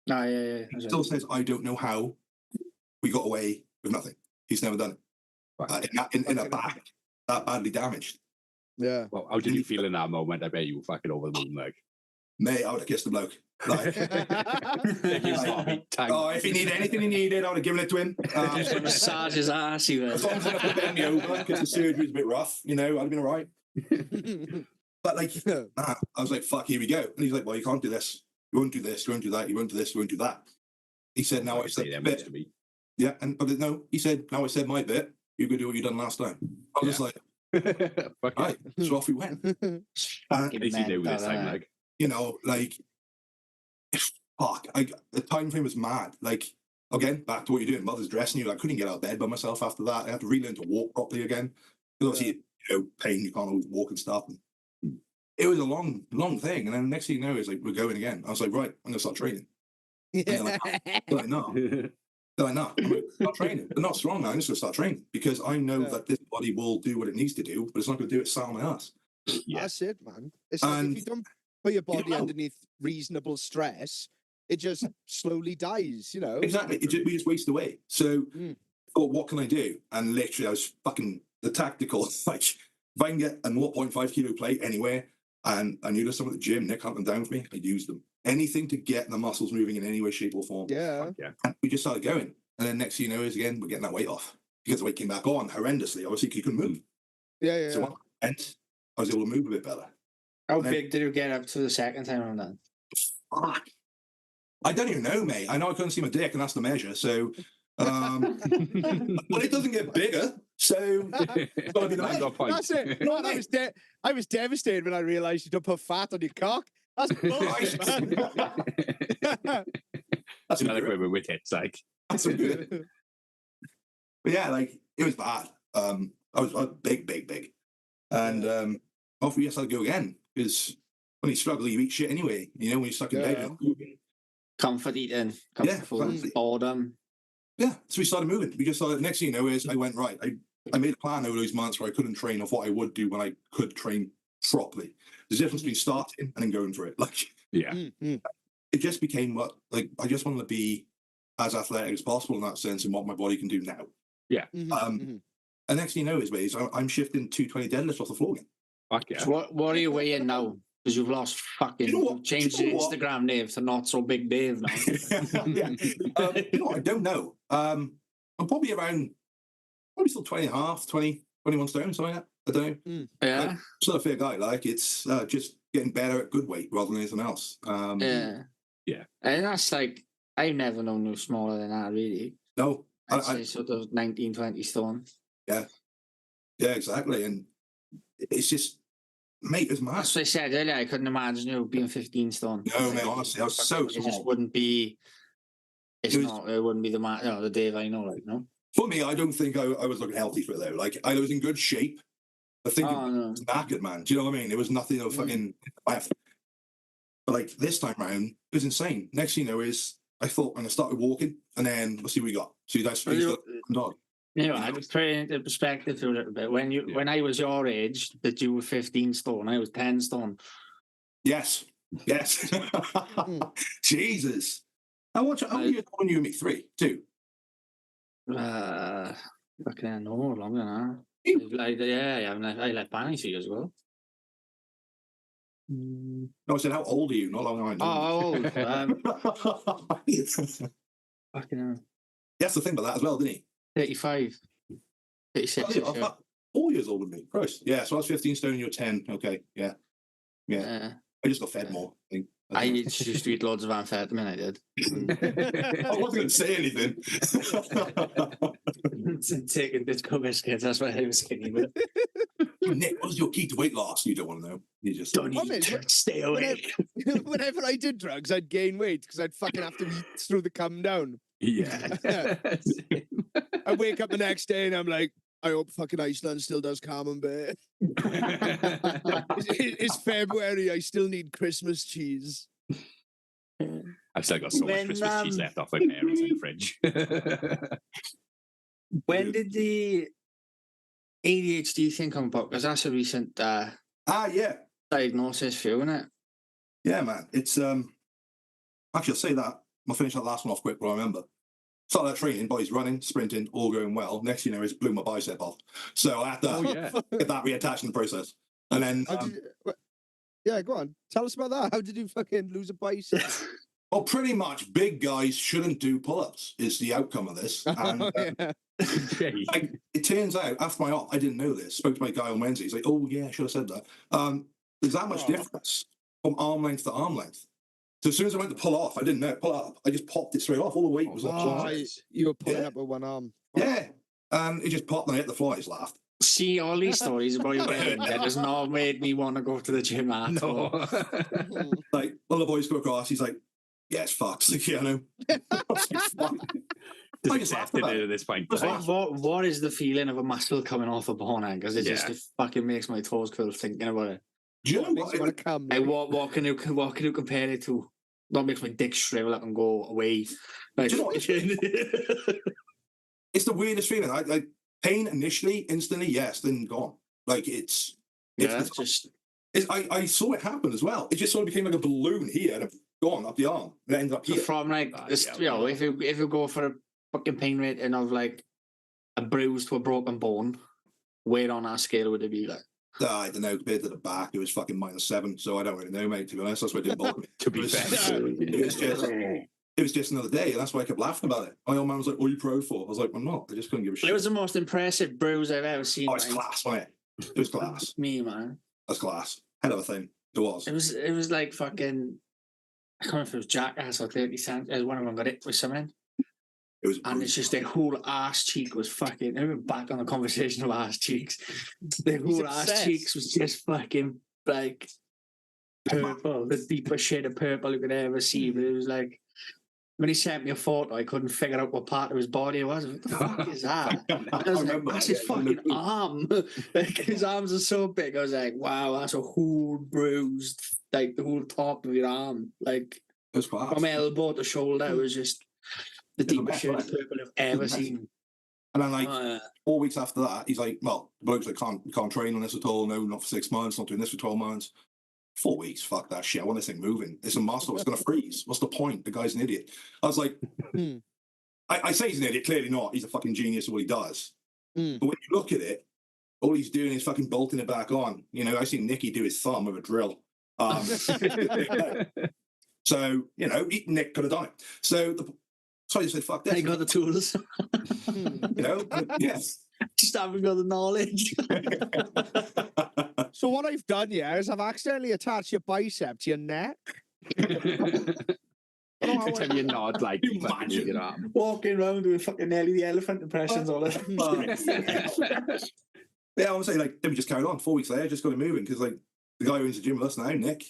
yeah. he still says I don't know how we got away with nothing. He's never done it in a back that badly damaged. Yeah. Well, how did you feel in that moment? I bet you were fucking over the moon, like. Mate, I would have kissed the bloke. Like, if he needed anything he needed, I would have given it to him. Just massage his ass, he was. As long as I have to bend me over because the surgery's a bit rough, I'd have been all right. But like, I was like, fuck, here we go. And he's like, well, you can't do this. You won't do this. You won't do that. You won't do this. You won't do that. He said, now I said my bit. Yeah, but no, he said, now I said my bit. You go do what you done last time. I was just like, right, so off we went. At least you knew this time, like. Fuck, the time frame was mad. Like, again, back to what you're doing, mother's dressing you. I couldn't get out of bed by myself after that. I had to relearn to walk properly again. Because obviously, pain, you can't always walk and stuff. And it was a long thing. And then the next thing you know is like, we're going again. I was like, right, I'm going to start training. They're like, no. They're like, no, I'm going to start training. But not strong now, I'm just going to start training. Because I know that this body will do what it needs to do, but it's not going to do it sat on my ass. Yeah. That's it, man. It's like if you don't put your body underneath reasonable stress, it just slowly dies, Exactly. We just waste away. So, what can I do? And literally, I was fucking the tactical. Like, if I can get a 0.5 kilo plate anywhere, and I knew there's some at the gym, Nick hunt them down for me, I'd use them. Anything to get the muscles moving in any way, shape, or form. Yeah. And we just started going. And then next thing you know is, again, we're getting that weight off. Because the weight came back on horrendously. Obviously, you couldn't move. Yeah. So when I went, I was able to move a bit better. How big did you get up to the second time around then? Fuck. I don't even know, mate. I know I couldn't see my dick, and that's the measure. So, well, it doesn't get bigger. So, it's gotta be the measure. That's it. Man, I was devastated when I realised you don't put fat on your cock. That's bullshit, man. That's another equipment with hits, like. That's so good. But yeah, like, it was bad. I was big. And off we just had to go again. Because when you struggle, you eat shit anyway. When you're stuck in bed, you're not moving. Comfort eating, comfort food, boredom. Yeah, so we started moving. We just started, next thing you know is I went, right, I made a plan over those months where I couldn't train of what I would do when I could train properly. There's a difference between starting and then going for it. Like, it just became I just wanted to be as athletic as possible in that sense and what my body can do now. Yeah. And next thing you know is I'm shifting 220 deadlifts off the floor again. Fuck yeah. So what are you weighing now? Because you've lost fucking changed your Instagram name to Not So Big Dave now. I don't know. I'm probably still 20 and a half, 20, 21 stone, something like that. I don't know. Yeah. I'm still a fair guy. Like, it's just getting better at good weight rather than anything else. Yeah. And that's like, I've never known you smaller than that, really. No. I'd say sort of 19, 20 stone. Yeah. Yeah, exactly. And it's just, mate, it's mad. That's what I said earlier. I couldn't imagine you being 15 stone. No, mate, honestly, I was so small. It just wouldn't be. It wouldn't be the man. The Dave I know, like, no. For me, I don't think I was looking healthy for it though. Like, I was in good shape. I think it was knackered, man. Do you know what I mean? It was nothing of fucking left. But like this time round, it was insane. Next thing you know is I thought when I started walking, and then let's see what we got. So you guys dog. I was putting it into perspective for a little bit. When I was your age, that you were 15 stone, I was 10 stone. Yes. Jesus. How much are you when you were me? 3, 2? Fucking hell, no, longer than that. I left Bane 2 years ago. No, I said, how old are you? Not long I old. Fucking hell. That's the thing about that as well, didn't he? 35. 36. 4 years older than me. Christ. Yeah, so I was 15 stone and you're 10. Okay, yeah. I just got fed more. I used to eat loads of amphetamine, I did. I wasn't going to say anything. Taking disco biscuits, that's why I was skinny. But Nick, what was your key to weight loss? You don't want to know. You just don't stay away. Whenever I did drugs, I'd gain weight because I'd fucking have to eat through the come down. Yeah. I wake up the next day and I'm like, I hope fucking Iceland still does camembert. It's February. I still need Christmas cheese. I've still got so much Christmas cheese left off my parents in the fridge. When did the ADHD thing come about? Because that's a recent Yeah. diagnosis for you, isn't it? Yeah, man. It's actually I'll say that. I'll finish that last one off quick, but I remember. Started that training, boys running, sprinting, all going well. Next thing you know, it's blew my bicep off. So I had to get that reattached in the process. And then yeah, go on. Tell us about that. How did you fucking lose a bicep? well, pretty much big guys shouldn't do pull-ups is the outcome of this. And it turns out after my op, I didn't know this. Spoke to my guy on Wednesday. He's like, "Oh yeah, I should have said that." There's that much difference from arm length to arm length. So as soon as I went to pull off, I didn't know pull up. I just popped it straight off. All the weight was off. You were pulling up with one arm. Yeah, and it just popped and I hit the floor. I just laughed. See, all these stories about your that has not made me want to go to the gym at all. Like one of the boys go across. He's like, "Yeah, it's fucked." Like, yeah, I know. I just laughed about it at this point. What is the feeling of a muscle coming off a bone? Because it just fucking makes my toes curl thinking about it. Do you know what? What can you compare it to? That makes my dick shrivel up and go away. Like, Do you know what? It's the weirdest feeling. I pain initially, instantly, yes, then gone. Like it's I saw it happen as well. It just sort of became like a balloon here and gone up the arm. It ended up here. From like if you go for a fucking pain rating of like a bruise to a broken bone, where on that scale would it be like? I don't know, compared to the back, it was fucking -7, so I don't really know, mate, to be honest. That's why it didn't bother me. To be fair. It was just another day, and that's why I kept laughing about it. My old man was like, "What are you pro for?" I was like, "I'm not. I just couldn't give a shit." It was the most impressive bruise I've ever seen. Oh, it's class, wasn't it? It was class. Me, man. That's class. Hell of a thing. It was. It was like fucking, I can't remember if it was Jackass or 30 Cent. One of them got it with something. It was, and it's just the whole ass cheek was fucking. I remember back on the conversation of ass cheeks. The whole ass cheeks was just fucking like purple, the deepest shade of purple you could ever see. But it was like when he sent me a photo, I couldn't figure out what part of his body it was. What the fuck is that? I was like, that's his fucking arm. Like his arms are so big. I was like, wow, that's a whole bruised, like the whole top of your arm, like from elbow to shoulder. It was just the deepest shade of purple I've ever seen. And then, like, 4 weeks after that, he's like, "Well, the bloke's like, can't train on this at all. No, not for 6 months. Not doing this for 12 months. 4 weeks, fuck that shit. I want this thing moving. It's a muscle. It's going to freeze. What's the point? The guy's an idiot." I was like, I say he's an idiot. Clearly not. He's a fucking genius at what he does. But when you look at it, all he's doing is fucking bolting it back on. You know, I see Nicky do his thumb with a drill. So, you know, Nick could have done it. So I said, fuck that. He got the tools. You know, yes. Just haven't got the knowledge. So what I've done here is I've accidentally attached your bicep to your neck. Every time you nod, like you imagine your arm. Walking around doing fucking Nelly the Elephant impressions all that. Yeah, I was saying, like, then we just carried on. 4 weeks later, just got it moving because, like, the guy who owns the gym with us now, Nick,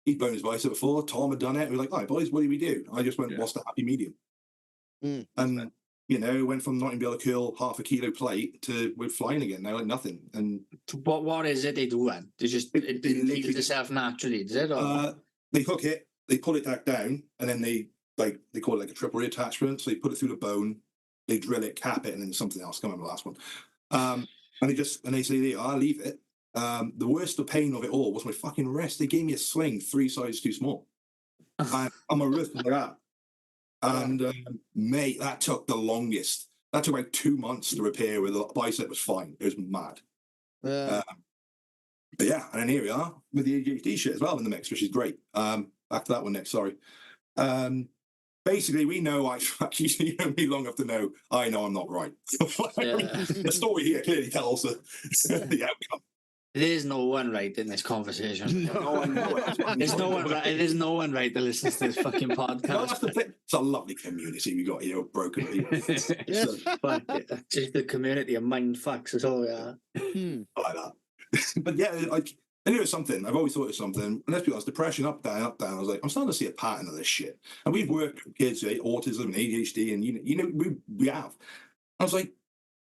he'd blown his bicep before. Tom had done it. We were like, "All right, boys, what do we do?" I just went, "What's the happy medium?" And you know, went from not even be able to curl half a kilo plate to we're flying again now, like nothing. And what is it they do then? They just it heals itself naturally, does it? Or? They hook it, they pull it back down, and then they call it like a triple reattachment. So they put it through the bone, they drill it, cap it, and then something else. Can't remember the last one. And they say, "I'll leave it." The worst of pain of it all was my fucking wrist. They gave me a sling 3 sizes too small, and my wrist was like that. And mate, that took the longest. That took like 2 months to repair. Where the bicep was fine. It was mad. But yeah, and then here we are with the ADHD shit as well in the mix, which is great. Back to that one next. Sorry. Basically, we know you know me long enough to know I know I'm not right. The story here clearly tells the outcome. There's no one right in this conversation. No, I know it. There's no one right. There's no one right that listens to this fucking podcast. No, that's the thing. It's a lovely community we got here of broken people. Just the community of mind fucks is all we are. I like that. But yeah, like, I knew it was something. I've always thought it was something. And let's be honest, depression, up, down, up, down. I was like, I'm starting to see a pattern of this shit. And we've worked with kids with autism and ADHD, and you know, we have. I was like,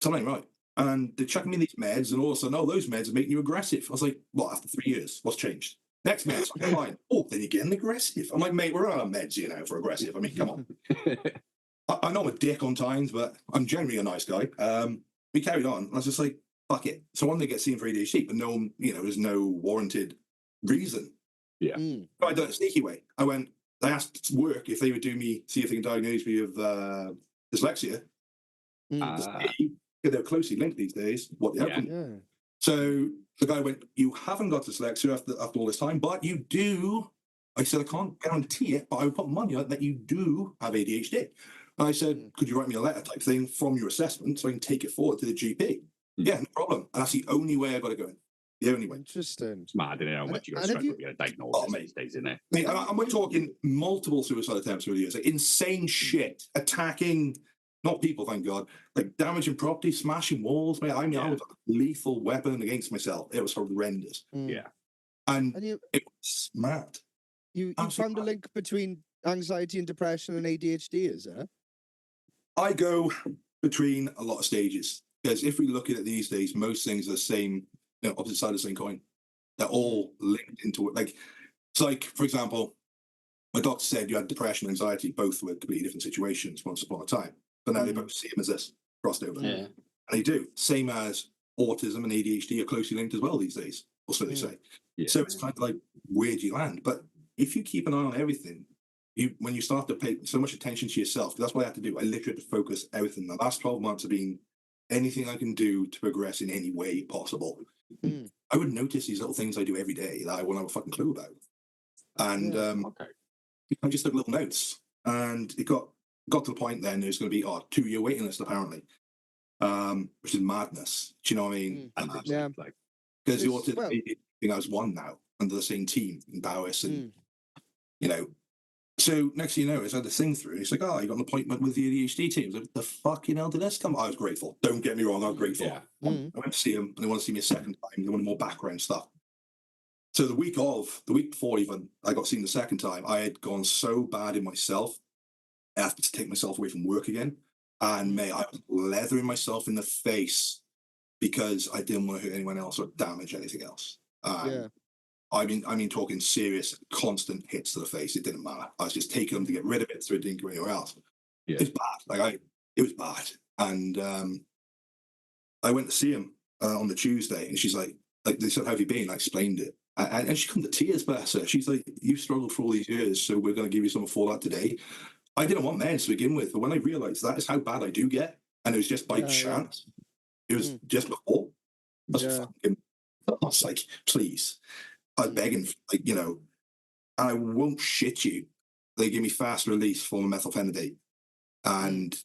something right. And they're chucking me these meds, and all of a sudden, those meds are making you aggressive. I was like, what, after 3 years? What's changed? Next meds, I'm fine. Oh, then you're getting aggressive. I'm like, mate, we're on our meds, you know, for aggressive. I mean, come on. I know I'm a dick on times, but I'm generally a nice guy. We carried on. I was just like, fuck it. So one, they get seen for ADHD, but no, there's no warranted reason. Mm. But I done it a sneaky way. I asked work if they would see if they can diagnose me with dyslexia. Mm. They're closely linked these days. What the outcome? Yeah. So the guy went, "You haven't got dyslexia after all this time, but you do." I said, "I can't guarantee it, but I would put money on it that you do have ADHD." And I said, "Could you write me a letter type thing from your assessment so I can take it forward to the GP?" Yeah, no problem. And that's the only way I got it going. The only way. Interesting. It's mad, isn't it? How much you got to struggle to get a diagnosis these days, isn't it? Mate, and we're talking multiple suicide attempts over the years. Like insane shit. Attacking, not people, thank God. Like damaging property, smashing walls. Mate, I was a lethal weapon against myself. It was horrendous. Mm. Yeah. And And it was mad. you Absolutely found a mad. link between anxiety and depression and ADHD, is there? I go between a lot of stages. Because if we look at it these days, most things are the same, opposite side of the same coin. They're all linked into it. Like, it's like, for example, my doctor said you had depression and anxiety, both were completely different situations once upon a time. But now they both see them as this, crossed over. Yeah. And they do. Same as autism and ADHD are closely linked as well these days, or so they say. Yeah. So it's kind of like where do you land? But if you keep an eye on everything, when you start to pay so much attention to yourself, because that's what I had to do. I literally had to focus everything. The last 12 months have been anything I can do to progress in any way possible. Mm. I would notice these little things I do every day that I won't have a fucking clue about. And Okay. I just took little notes. And it got to the point then there's going to be 2-year waiting list apparently, which is madness. Do you know what I mean? Yeah. Like, Because the It's- autism thing I was one now under the same team in Bowis and So next thing you know, I had this thing through. It's like, you got an appointment with the ADHD team. I was like, the fucking hell did this come? I was grateful. Don't get me wrong, I was grateful. Yeah. Mm. I went to see them, and they want to see me a second time. They wanted more background stuff. So the week before even I got seen the second time, I had gone so bad in myself, I had to take myself away from work again. And mate, I was leathering myself in the face because I didn't want to hurt anyone else or damage anything else. Yeah. I mean, talking serious, constant hits to the face. It didn't matter. I was just taking them to get rid of it, so it didn't go anywhere else. Yeah. It's bad. It was bad. And I went to see him on the Tuesday, and she's like they said, "How have you been?" I explained it, and she come to tears, bless her. She's like, "You struggled for all these years, so we're going to give you something for that today." I didn't want meds to begin with, but when I realised that is how bad I do get, and it was just by chance, it was just before. I was like, please. I was begging, and I won't shit you. They give me fast release for methylphenidate. And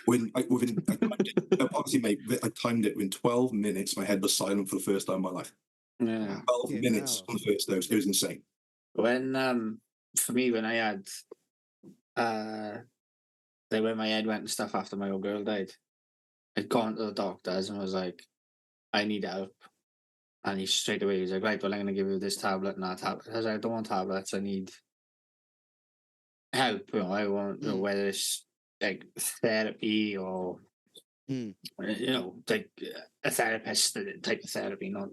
obviously, mate, I timed it in 12 minutes. My head was silent for the first time in my life. Yeah. 12 minutes on the first dose. It was insane. When for me, when I had when my head went and stuff after my old girl died, I'd gone to the doctors and was like, I need help. And he straight away was like, right, well, I'm going to give you this tablet and that tablet. I was like, I don't want tablets. I need help. I want, whether it's like therapy or, like a therapist type of therapy, not,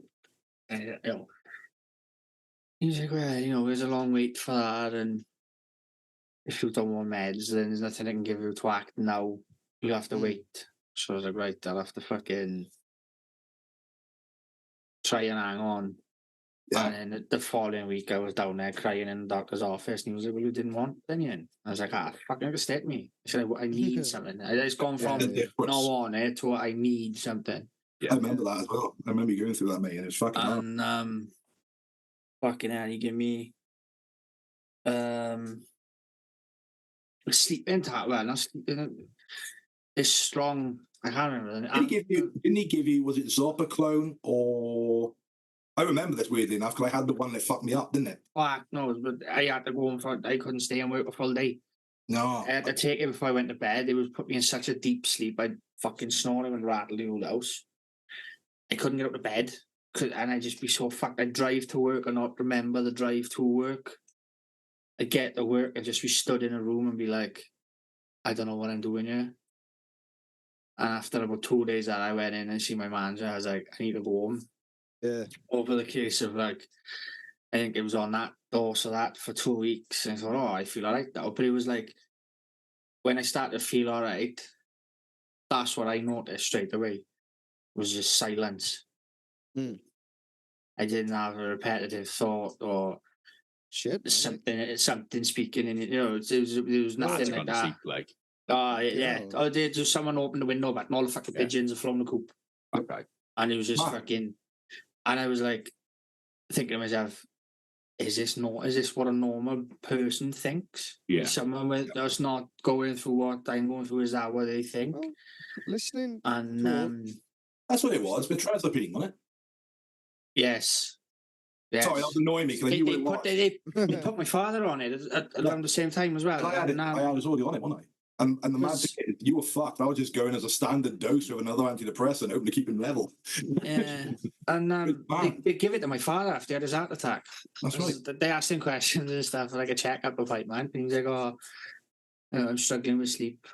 He's like, well, there's a long wait for that. And if you don't want meds, then there's nothing I can give you to act now. You have to wait. So I was like, right, I'll have to fucking try and hang on. Yeah. And then the following week, I was down there crying in the doctor's office, and he was like, well, you didn't want opinion. I was like, fucking understand me. I said, I need something. It's gone from no on it to I need something. Yeah. I remember that as well. I remember you going through that, mate, and it was fucking hard. And fucking hell, he gave me a sleeping tablet. Well, not sleeping. It's strong. I can't remember. Didn't he give you, was it Zopiclone or... I remember this weirdly enough because I had the one that fucked me up, didn't it? No, but I had to go and I couldn't stay and work a full day. No. I had to take it before I went to bed. It was put me in such a deep sleep. I'd fucking snore and rattle the old house. I couldn't get out of bed. And I'd just be so fucked. I'd drive to work and not remember the drive to work. I'd get to work and just be stood in a room and be like, I don't know what I'm doing here. And after about 2 days that I went in and see my manager, I was like, I need to go home. Yeah. Over the case of I think it was on that dose of that for 2 weeks. And I thought, I feel all right now. But it was like, when I started to feel all right, that's what I noticed straight away. was just silence. Hmm. I didn't have a repetitive thought or Shit. Man. something speaking in it. You know, there was Well, nothing that's like gone to that. sleep, like. Oh yeah. hell. Oh, they just someone opened the window back and all the fucking Yeah. pigeons have flown the coop. Okay. And it was just Mad. fucking, and I was like thinking to myself, is this what a normal person thinks? Yeah. Someone that's not going through what I'm going through, is that what they think? Well, listening. And to all- That's what it was. But translating, wasn't it? yes. Yes. Sorry, that was annoying me because I knew what it was. They put my father on it around the same time as well. I had it. I was already on it, wasn't I? And the mad Was- thing is, you were fucked. I was just going as a standard dose of another antidepressant, hoping to keep him level. Yeah. And they give it to my father after he had his heart attack. That's right. They asked him questions and stuff, like a checkup of like, man. And he's like, oh, I'm struggling with sleep.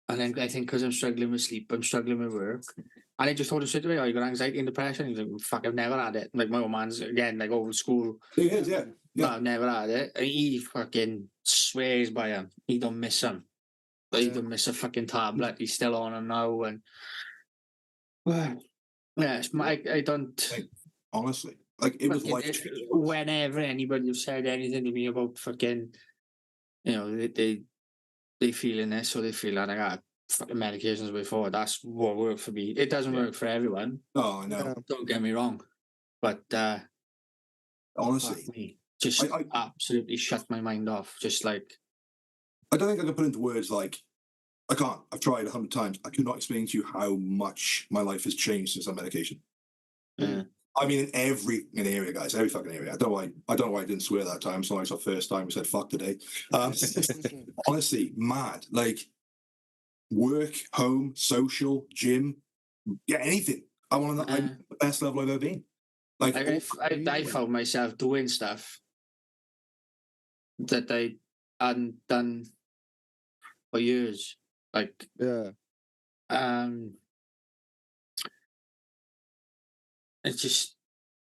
And then I think because I'm struggling with sleep, I'm struggling with work. And I just told him straight away, oh, you got anxiety and depression? He's like, fuck, I've never had it. Like, my old man's, again, like old school. He is, yeah. No, I've never had it. And he fucking swears by him. He don't miss him. But he don't miss a fucking tablet. He's still on him now. And, well, yeah, I don't... Honestly. Like, it was like... Whenever anybody said anything to me about fucking, you know, they feeling this or they feel that I got fucking medications before, that's what worked for me. It doesn't work for everyone. Oh, no. Don't get me wrong. But Honestly. fuck me. Just I absolutely shut my mind off. Just like, I don't think I can put into words like, I can't. I've tried 100 times. I cannot explain to you how much my life has changed since that medication. yeah. I mean, in every area, guys, every fucking area. I don't know why I didn't swear that time. So it's our first time we said fuck today. Honestly, mad. Like work, home, social, gym, yeah, anything. I'm on the best level I've ever been. Like I found myself doing stuff that I hadn't done for years. Like, Yeah. I just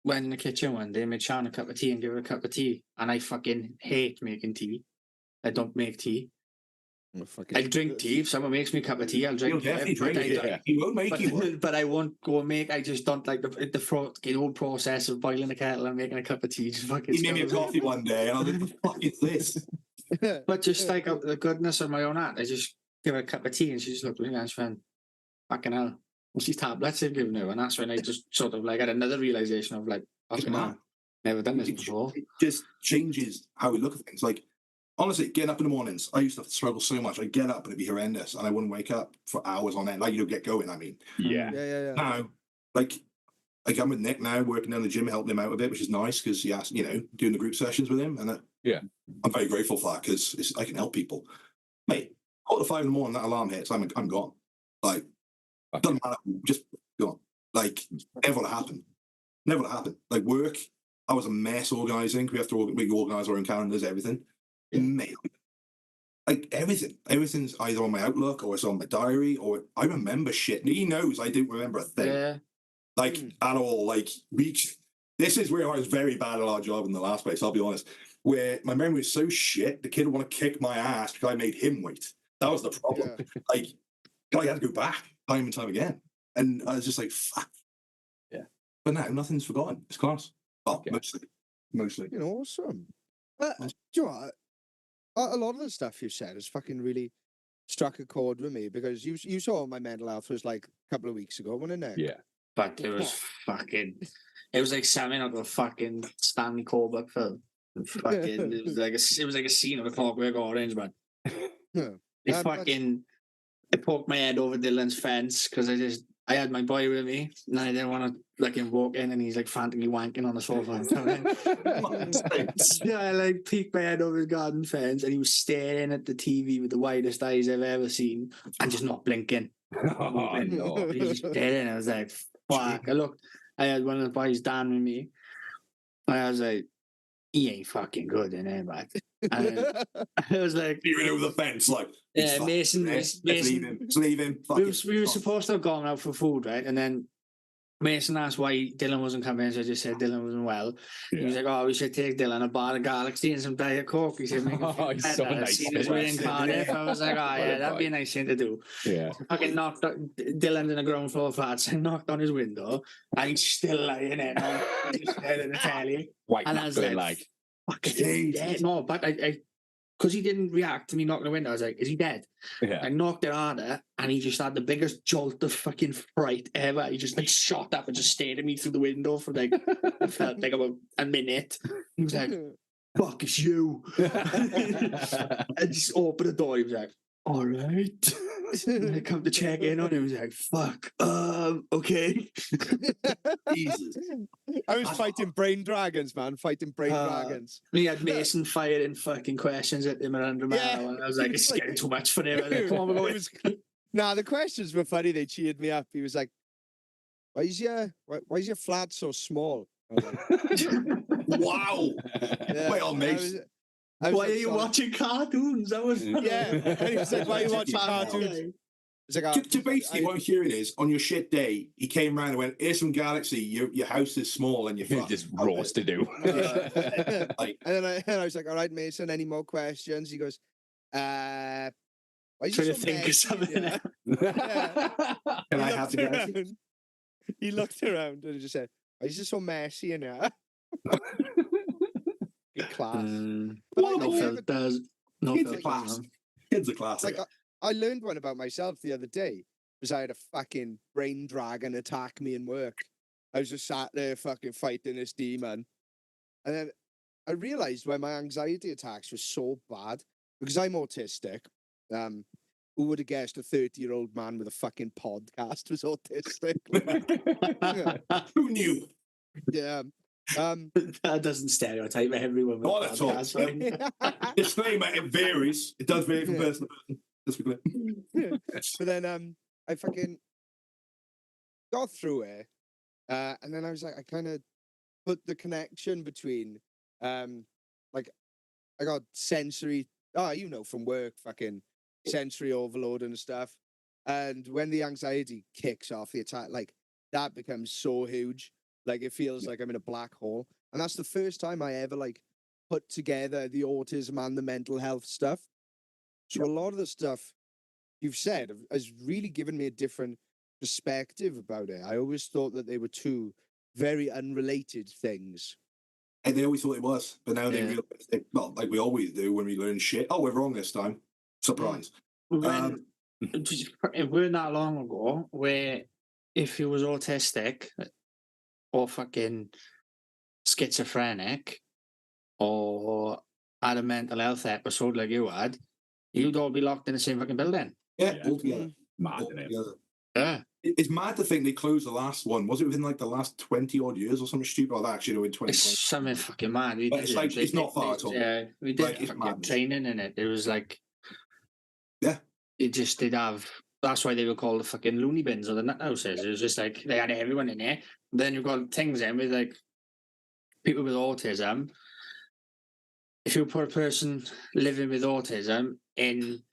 went in the kitchen one day, made Sean a cup of tea and gave her a cup of tea. And I fucking hate making tea. I don't make tea. I drink tea. If someone makes me a cup of tea, I'll drink You'll definitely drink it. Yeah. He won't make you one. But I won't go and make. I just don't like the old process of boiling a kettle and making a cup of tea. Just fucking. He made me a coffee one day, and I was like, "What the fuck is this?" But just like the goodness of my own heart, I just give her a cup of tea and she just looked at me and she went, fucking hell. What's these tablets they've given her? And that's when I just sort of like had another realization of like, fucking hell, never done this before. It just changes how we look at things. Like, honestly, getting up in the mornings, I used to struggle so much. I'd get up and it'd be horrendous, and I wouldn't wake up for hours on end. Like, you don't get going, I mean. Yeah. Yeah. Now, like I'm with Nick now, working down the gym, helping him out a bit, which is nice because he asked, doing the group sessions with him. And Yeah. I'm very grateful for that because I can help people. Mate, 4:05 in the morning, that alarm hits, I'm gone. Like, doesn't matter, just gone. Like, never would have happened. Never would have happened. Like, work, I was a mess organising. We organise our own calendars, everything. Mate, like, everything's either on my Outlook or it's on my diary, or I remember shit. He knows I didn't remember a thing. Yeah. Like, at all. Like, this is where I was very bad at our job in the last place, I'll be honest. Where my memory was so shit, the kid would want to kick my ass because I made him wait. That was the problem. Yeah. Like, I had to go back time and time again. And I was just like, fuck. Yeah. But now, nothing's forgotten. It's class. Oh, Yeah. Mostly. Awesome. Do you know what? A lot of the stuff you said has fucking really struck a chord with me because you saw my mental health was like a couple of weeks ago, wasn't it? Yeah. But it was fucking. It was like something out of a fucking Stanley Kubrick film. Fucking, it was like a scene of A Clockwork Orange, man. Yeah. I poked my head over Dylan's fence because I had my boy with me and I didn't want to like him walk in and he's like frantically wanking on the sofa. Yeah, I like peeked my head over his garden fence and he was staring at the TV with the widest eyes I've ever seen and just not blinking. Oh, no. He was just staring. I was like, fuck. I had one of the boys down with me. And I was like, he ain't fucking good in there, man. And I was like, Even over the fence, like, yeah, Mason. Let's leave him. We were supposed to have gone out for food, right? And then Mason asked why Dylan wasn't coming, so I just said Dylan wasn't well. He was like, "Oh, we should take Dylan a bar of Galaxy and some Diet Coke." He said, "Make him feel He's so better." nice Seeing to as we're in us. Cardiff, I was like, "Oh What yeah, a that'd be a boy. nice thing to do." Yeah. Fucking knocked on, Dylan's in a ground floor flat, so I knocked on his window, and he's still lying there, no, just staring at the telly. White And I was knuckling like, like. "Fuck, is he dead?" No, but I, because he didn't react to me knocking the window, I was like, "Is he dead?" Yeah. I knocked it harder, and he just had the biggest jolt of fucking fright ever. He just like shot up and just stared at me through the window for like, it felt like about a minute. He was like, "Fuck, it's you." I just opened the door. He was like, "All right." And I come to check in on him. He was like, "Fuck, okay." Jesus. I was fighting brain dragons, man. Fighting brain dragons. We had Mason firing fucking questions at him at 100 mile. Yeah. And I was like, "It's getting too much for him." I was like, "Come on, we're going." Nah, the questions were funny. They cheered me up. He was like, why is your flat so small?" I was like, Wow. yeah. Wait, on I Mace. was- I was Why like, are you sorry. watching cartoons? That was Yeah. And he was like, "Why are you watching cartoons?" It's like, To basically, what I'm hearing is, on your shit day, he came around and went, "Here's some Galaxy. Your house is small and you're He fucked." just roasted you. Like, And then I was like, "All right, Mason, any more questions?" He goes, why is trying he to so think of messy in something. here?" can He I have looked the Galaxy? around. He looked around and just said, "Why is it so messy in here?" Good class. But I No never- filters. No Kids are filters. class. man. Kids are class. like I learned one about myself the other day because I had a fucking brain dragon attack me in work. I was just sat there fucking fighting this demon. And then I realized why my anxiety attacks were so bad because I'm autistic. Who would have guessed a 30-year-old man with a fucking podcast was autistic? Who knew? Yeah. That doesn't stereotype everyone. with Not at all. podcasts, right? Disclaimer: it varies. It does vary from Yeah. person to person. Let's be clear. But then I fucking got through it. And then I was like, I kind of put the connection between like I got sensory from work, fucking sensory overload and stuff. And when the anxiety kicks off, the attack, like that becomes so huge. Like it feels like I'm in a black hole. And that's the first time I ever like put together the autism and the mental health stuff. So a lot of the stuff you've said has really given me a different perspective about it. I always thought that they were two very unrelated things. And they always thought it was, but now they Yeah. realize it. Well, like we always do when we learn shit. Oh, we're wrong this time. Surprise. When it weren't that long ago, where if you was autistic or fucking schizophrenic or had a mental health episode like you had, you'd all be locked in the same fucking building. Yeah, Yeah. altogether. Mad, isn't it? Altogether. Yeah. It's mad to think they closed the last one. Was it within like the last 20 odd years or something stupid like that? Actually, in 2020. It's something fucking mad. We But it's did like- it's not far at all. Yeah, we did Like, it's fucking madness. training in it. It was like, Yeah. it just did have. That's why they were called the fucking loony bins or the nut houses. It was just like they had everyone in there. Then you've got things in with like people with autism. If you put a person living with autism in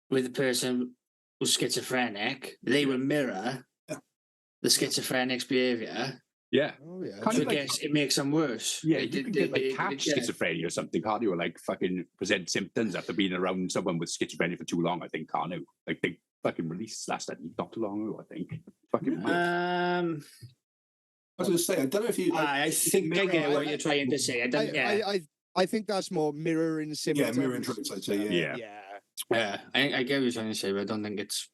with a person who's schizophrenic, they will mirror Yeah. the schizophrenic's behaviour. Yeah. Oh yeah. Kind So of I like- guess it makes them worse. Yeah, It- you it- can get like it- catch yeah. schizophrenia or something, can't you? Or like fucking present symptoms after being around someone with schizophrenia for too long, I think, can't you? Like they fucking released last time not too long ago, I think. Fucking weird. I was going to say, I don't know if you. I think I get what you're trying to say. I don't. Yeah, I think that's more mirroring symptoms. mirroring traits, I'd say, yeah. Yeah. yeah. I get what you're trying to say, but I don't think it's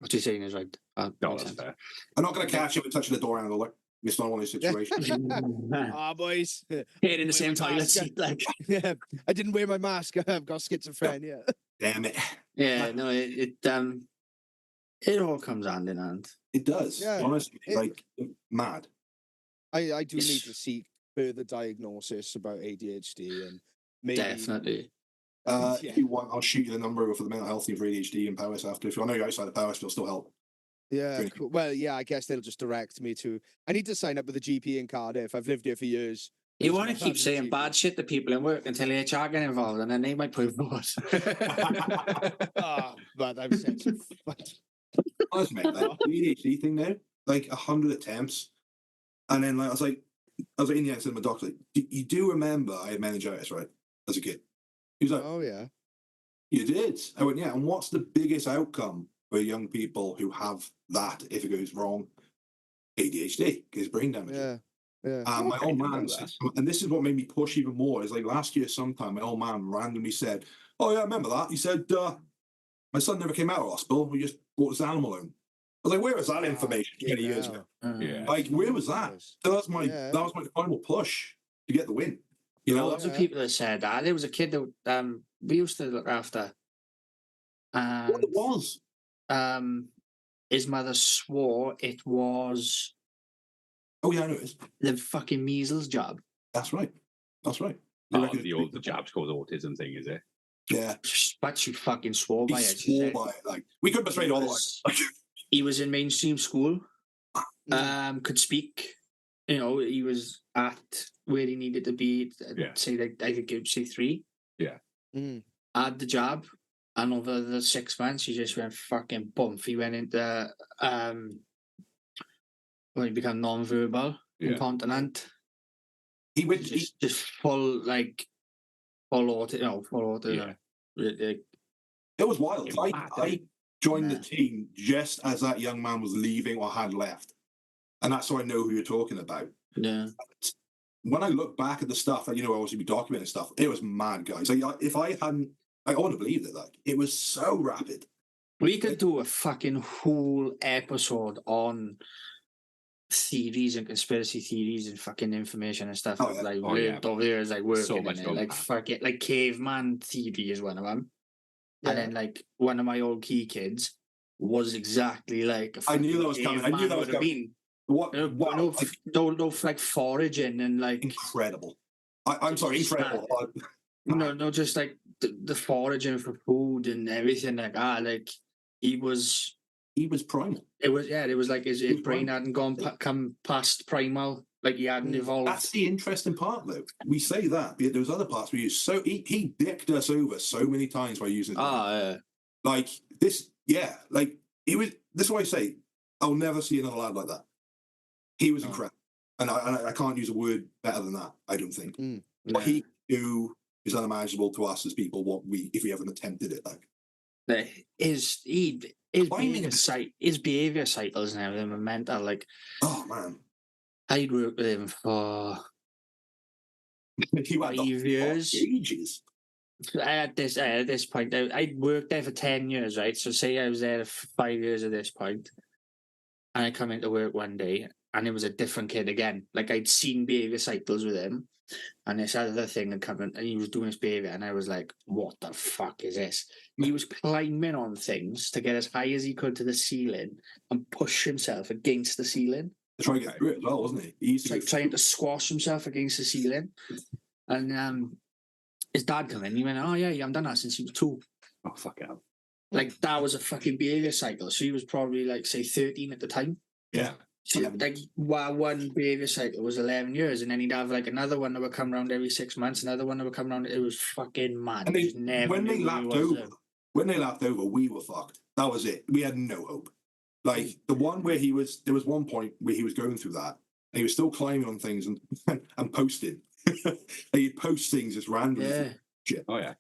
what you're saying is right. No, Makes that's fair. I'm not going to catch you with touching the door handle. Like, it's not one of those situations. sense. Ah, boys. Here in the same toilet seat, like. Yeah, I didn't wear my mask. I've got schizophrenia. Damn it. Yeah, no, it all comes hand in hand. It does. Yeah. Honestly, It- like, mad. I do need Yes. to seek further diagnosis about ADHD and maybe Definitely. Yeah. If you want, I'll shoot you the number for the mental health team for ADHD and Powers after. If I know you're outside of Powers, it'll still help. Yeah, Really. cool. Well, yeah, I guess they'll just direct me to. I need to sign up with a GP in Cardiff. I've lived here for years. You There's want to no keep time saying GP. bad shit to people in work until HR get involved, and then they might put forward. Ah, but I've said some. But Honestly, mate, like, the ADHD thing now, like 100 attempts, And then like, I was like in the end, I said to my doctor, like, you do remember I had meningitis, right? As a kid. He was like, Oh yeah. you did? I went, yeah. And what's the biggest outcome for young people who have that if it goes wrong? ADHD, because brain damage. Yeah. Yeah. My Okay, old I know man, that. and this is what made me push even more, is like last year sometime, my old man randomly said, oh yeah, I remember that. He said, my son never came out of hospital. We just brought this animal home. I was like, where was that information 20 years ago? Yeah. Like, where was that? So that was my Yeah. final push to get the win. You know, Lots of people that said that. There was a kid that we used to look after, what and it was. his mother swore it was Oh yeah, I know it is. the fucking measles jab. That's right. That's right. The jabs called autism thing, is it? Yeah. But she fucking swore He by it. She swore said by it. Like, we couldn't persuade otherwise. he was in mainstream school, could speak. You know, he was at where he needed to be. Yeah. Say like I think it would say 3. Mm. Had the jab, and over the 6 months, he just went fucking bump. He went into when he became non-verbal, incontinent. He went. Just full auto, full auto. Yeah. It was wild. I joined the team just as that young man was leaving or had left, and that's how I know who you're talking about. Yeah. When I look back at the stuff, like, obviously we documented stuff, it was mad, guys. Like, if I hadn't, I want to believe that. Like, it was so rapid. We could do a fucking whole episode on theories and conspiracy theories and fucking information and stuff. Oh, yeah. Like, yeah. over there is like working So in much it. going Like on. fucking like caveman theory is one of them. Yeah. And then like one of my old key kids was exactly like a I knew fucking that was coming. I knew caveman that was would have coming. been. What? No, Wow, no, like foraging and like incredible. I'm sorry, incredible. no, just like the foraging for food and everything like that. Like he was primal. It was like his was brain primal. hadn't come past primal, like he hadn't evolved. That's the interesting part, though. We say that, but there's other parts we use. So he dicked us over so many times by using it. Like this, like he was. This is why I say I'll never see another lad like that. He was incredible, and I can't use a word better than that. I don't think what he do is unimaginable to us as people. If we haven't attempted it, like his behavior cycles and everything were mental. Like, oh man, I'd worked with him for he went 5 years. Ages. At this point, I'd worked there for 10 years, right? So say I was there for 5 years at this point, and I come into work one day, and it was a different kid again. Like I'd seen behavior cycles with him, and this other thing had come in, and he was doing his behavior, and I was like, "What the fuck is this?" He was climbing on things to get as high as he could to the ceiling and push himself against the ceiling. To try to get through it as well, wasn't he? He used to Trying to squash himself against the ceiling, and his dad come in. He went, "Oh yeah, you haven't done that since he was 2." Oh, fuck hell. Like that was a fucking behavior cycle. So he was probably like say 13 at the time. Yeah. So like one behavior cycle was 11 years, and then he'd have like another one that would come around every 6 months, another one that would come around. It was fucking mad. And when they lapped over, we were fucked. That was it. We had no hope. Like the one where there was one point where he was going through that, and he was still climbing on things and posting. And he'd post things just randomly. Yeah. Shit. Oh yeah.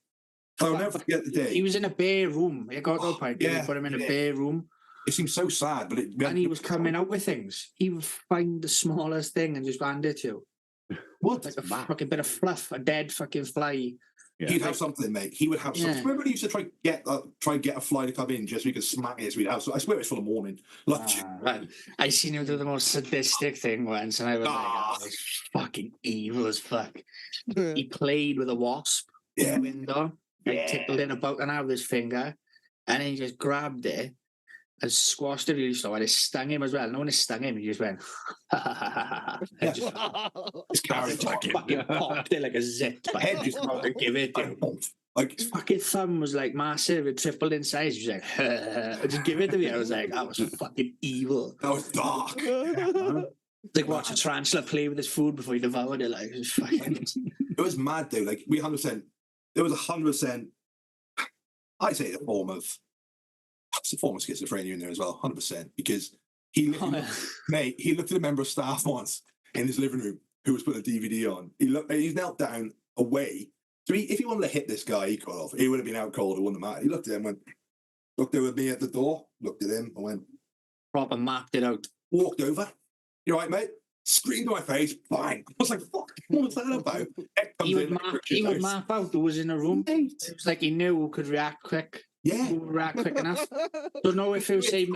I'll never forget the day. He was in a bare room. It got to a point. Yeah, They put him in a bare room. It seemed so sad, but and he was coming out with things. He would find the smallest thing and just hand it to you. What? Like a fucking bit of fluff, a dead fucking fly. Yeah. He'd have something, mate. He would have something. Remember, he used to try and get a fly to come in just so he could smack it. So we'd have. So I swear it's for the morning. Like, I seen him do the most sadistic thing once, and I was like, "Oh, it's fucking evil as fuck." He played with a wasp in the window. Like, tickled it about an hour with his finger, and then he just grabbed it and squashed it really slow, and it stung him as well. No one stung him. He just went, and just fucking popped it like a zit. Head just about to give it to him. Like his fucking thumb was like massive. It tripled in size. He was like, just give it to me. I was like, that was fucking evil. That was dark. Like watch a tarantula play with his food before he devoured it. Like it was fucking. It was mad though. Like we 100%. There was 100%. I'd say it's a form of schizophrenia in there as well, 100%. Because he looked at a member of staff once, in his living room who was putting a DVD on. He's knelt down away. So if he wanted to hit this guy, he could have. He would have been out cold. It wouldn't matter. He looked at him, looked over at me at the door, looked at him, and went, Proper mapped it out. walked over. You all right, mate? Screamed in my face, bang. I was like, fuck, what was that about? He would map out who was in the room. Mate. It was like he knew who could react quick. Yeah. Who would react quick enough. So no, if it was say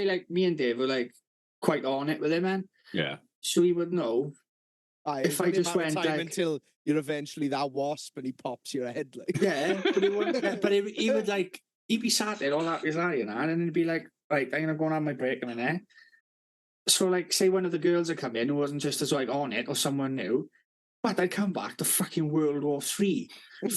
like me and Dave were like quite on it with him, man. Yeah. So he would know. Aye, If it's I only a just matter of went, time like- until you're eventually that wasp and he pops your head like. Yeah, but he wouldn't. But he would like he'd be sat there all up his eye, you know, and then he'd be like, right, I'm gonna go and have my break in a minute. So like, say one of the girls had come in who wasn't just as like on it or someone new, but I'd come back to fucking World War III.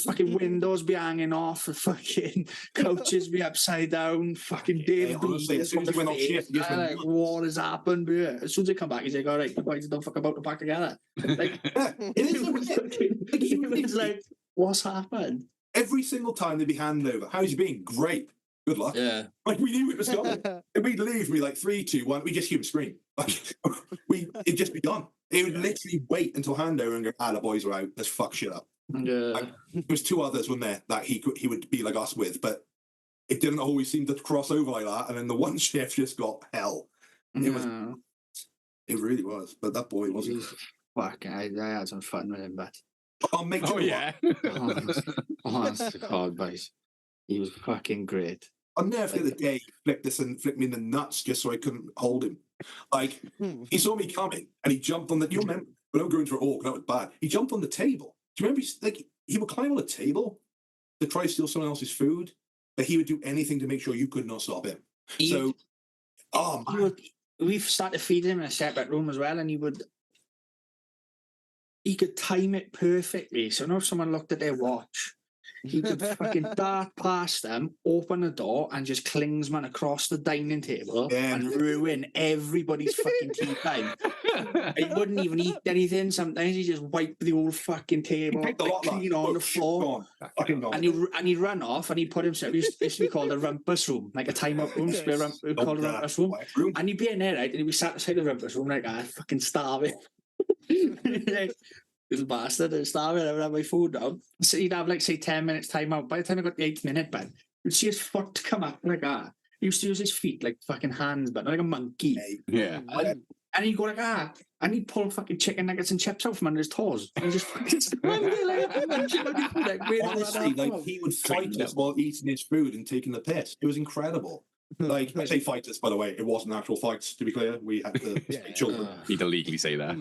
Fucking windows be hanging off, the fucking couches be upside down, fucking Dave honestly, as soon as he went on shift, he just went like, nuts. what has happened? But yeah, as soon as I come back, he's like, all right, you boys don't fuck about to back together. Like, Yeah, it is a it was like, what's happened? every single time they'd be handing over. How's you been? Great. Good luck. Yeah. Like we knew it was coming. And we'd leave, we like 3, 2, 1. We just hear him scream. Like it'd just be done. He would literally wait until handover and go, the boys are out. Let's fuck shit up. Yeah. There was 2 others, weren't there, that he would be like us with, but it didn't always seem to cross over like that. And then the one shift just got hell. It was. Yeah. It really was. But that boy wasn't. Fuck, I had some fun with him, but I'll make Oh sure. yeah. honest to God, boys, he was fucking great. I'll never forget the day he flicked me in the nuts just so I couldn't hold him. Like he saw me coming and he jumped on the. You remember? But I'm going through it all. That was bad. He jumped on the table. Do you remember? He would climb on a table to try to steal someone else's food, but he would do anything to make sure you could not stop him. So, oh man. We've started feeding him in a separate room as well, and he could time it perfectly. So now if someone looked at their watch, he could fucking dart past them, open the door, and just Klingsman across the dining table and ruin everybody's fucking tea time. He wouldn't even eat anything. Sometimes he just wiped the whole fucking table, Picked a lot clean on the floor. Fucking gone. And he'd run off and he'd put himself. It used to be called a rumpus room, like a time-up room. Called a rumpus room. And he'd be in there, right? And he'd be sat beside the rumpus room, like, fucking starving. Like, little bastard, I'm starving. I would have my food now. So he'd have, like, say, 10 minutes time out. By the time I got the 8th minute, man, you'd see his foot come up like that. He used to use his feet like fucking hands, but like a monkey. Yeah. And he'd go like and he'd pull fucking chicken nuggets and chips out from under his toes. And he just fucking honestly, like he would fight us while eating his food and taking the piss. It was incredible. Like I say, fight us. By the way, it wasn't actual fights. To be clear, we had to stay children. Need to legally say that.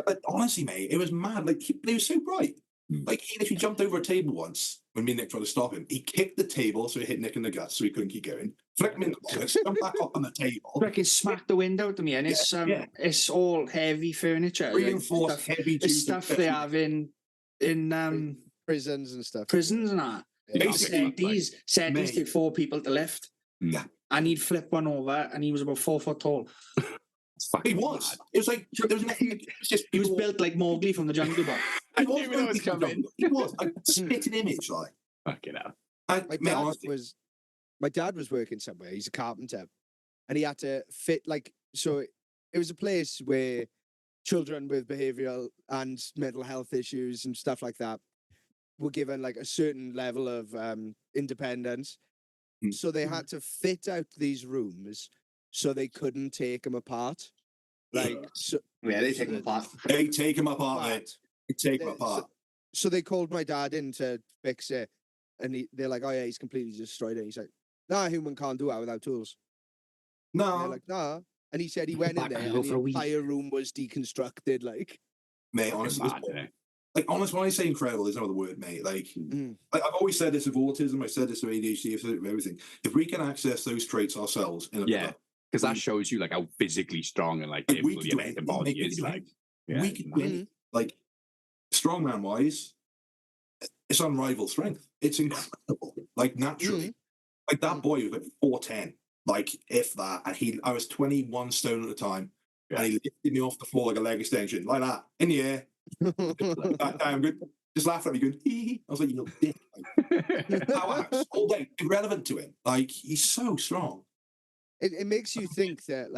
But honestly, mate, it was mad. Like he was so bright. Like he literally jumped over a table once when me and Nick tried to stop him. He kicked the table so it hit Nick in the guts, so he couldn't keep going. Flicked him in the bollocks, jumped back up on the table. Fucking smacked the window to me, and it's all heavy furniture, Reinforced heavy. It's stuff they have in prisons and stuff. prisons and that. Basically, Settings take 4 people to lift. Yeah. And he'd flip one over, and he was about 4 foot tall. He was. It was like there was nothing. It was just He was built like Mowgli from the Jungle Book. I knew that was coming. He was a spitting image, like. Fucking hell. My dad was working somewhere. He's a carpenter, and he had to fit so. It was a place where children with behavioural and mental health issues and stuff like that were given like a certain level of independence. So they had to fit out these rooms so they couldn't take them apart. Like, so, Yeah, they take them apart. They take him apart, mate. They take him apart. So they called my dad in to fix it, and they're like, "Oh yeah, he's completely destroyed it." He's like, "No, a human can't do that without tools." And they're No, like, "Nah." And he said he went in there, and the entire room was deconstructed. Like, mate, honestly, honestly, when I say incredible, there's no other word, mate. Like I've always said this with autism. I said this with ADHD, with everything. If we can access those traits ourselves, because that shows you like how physically strong and like we able can your do it. body is. Like, yeah, we can win. Like strongman wise, it's unrivaled strength. It's incredible. Like naturally, like that boy was like 4'10", like if that, and I was 21 stone at the time, and he lifted me off the floor like a leg extension, like that, in the air. Back down, good. Just laughed at me, going, hee hee. I was like, you little dick. Like, powerhouse all day, irrelevant to him. Like he's so strong. it makes you think that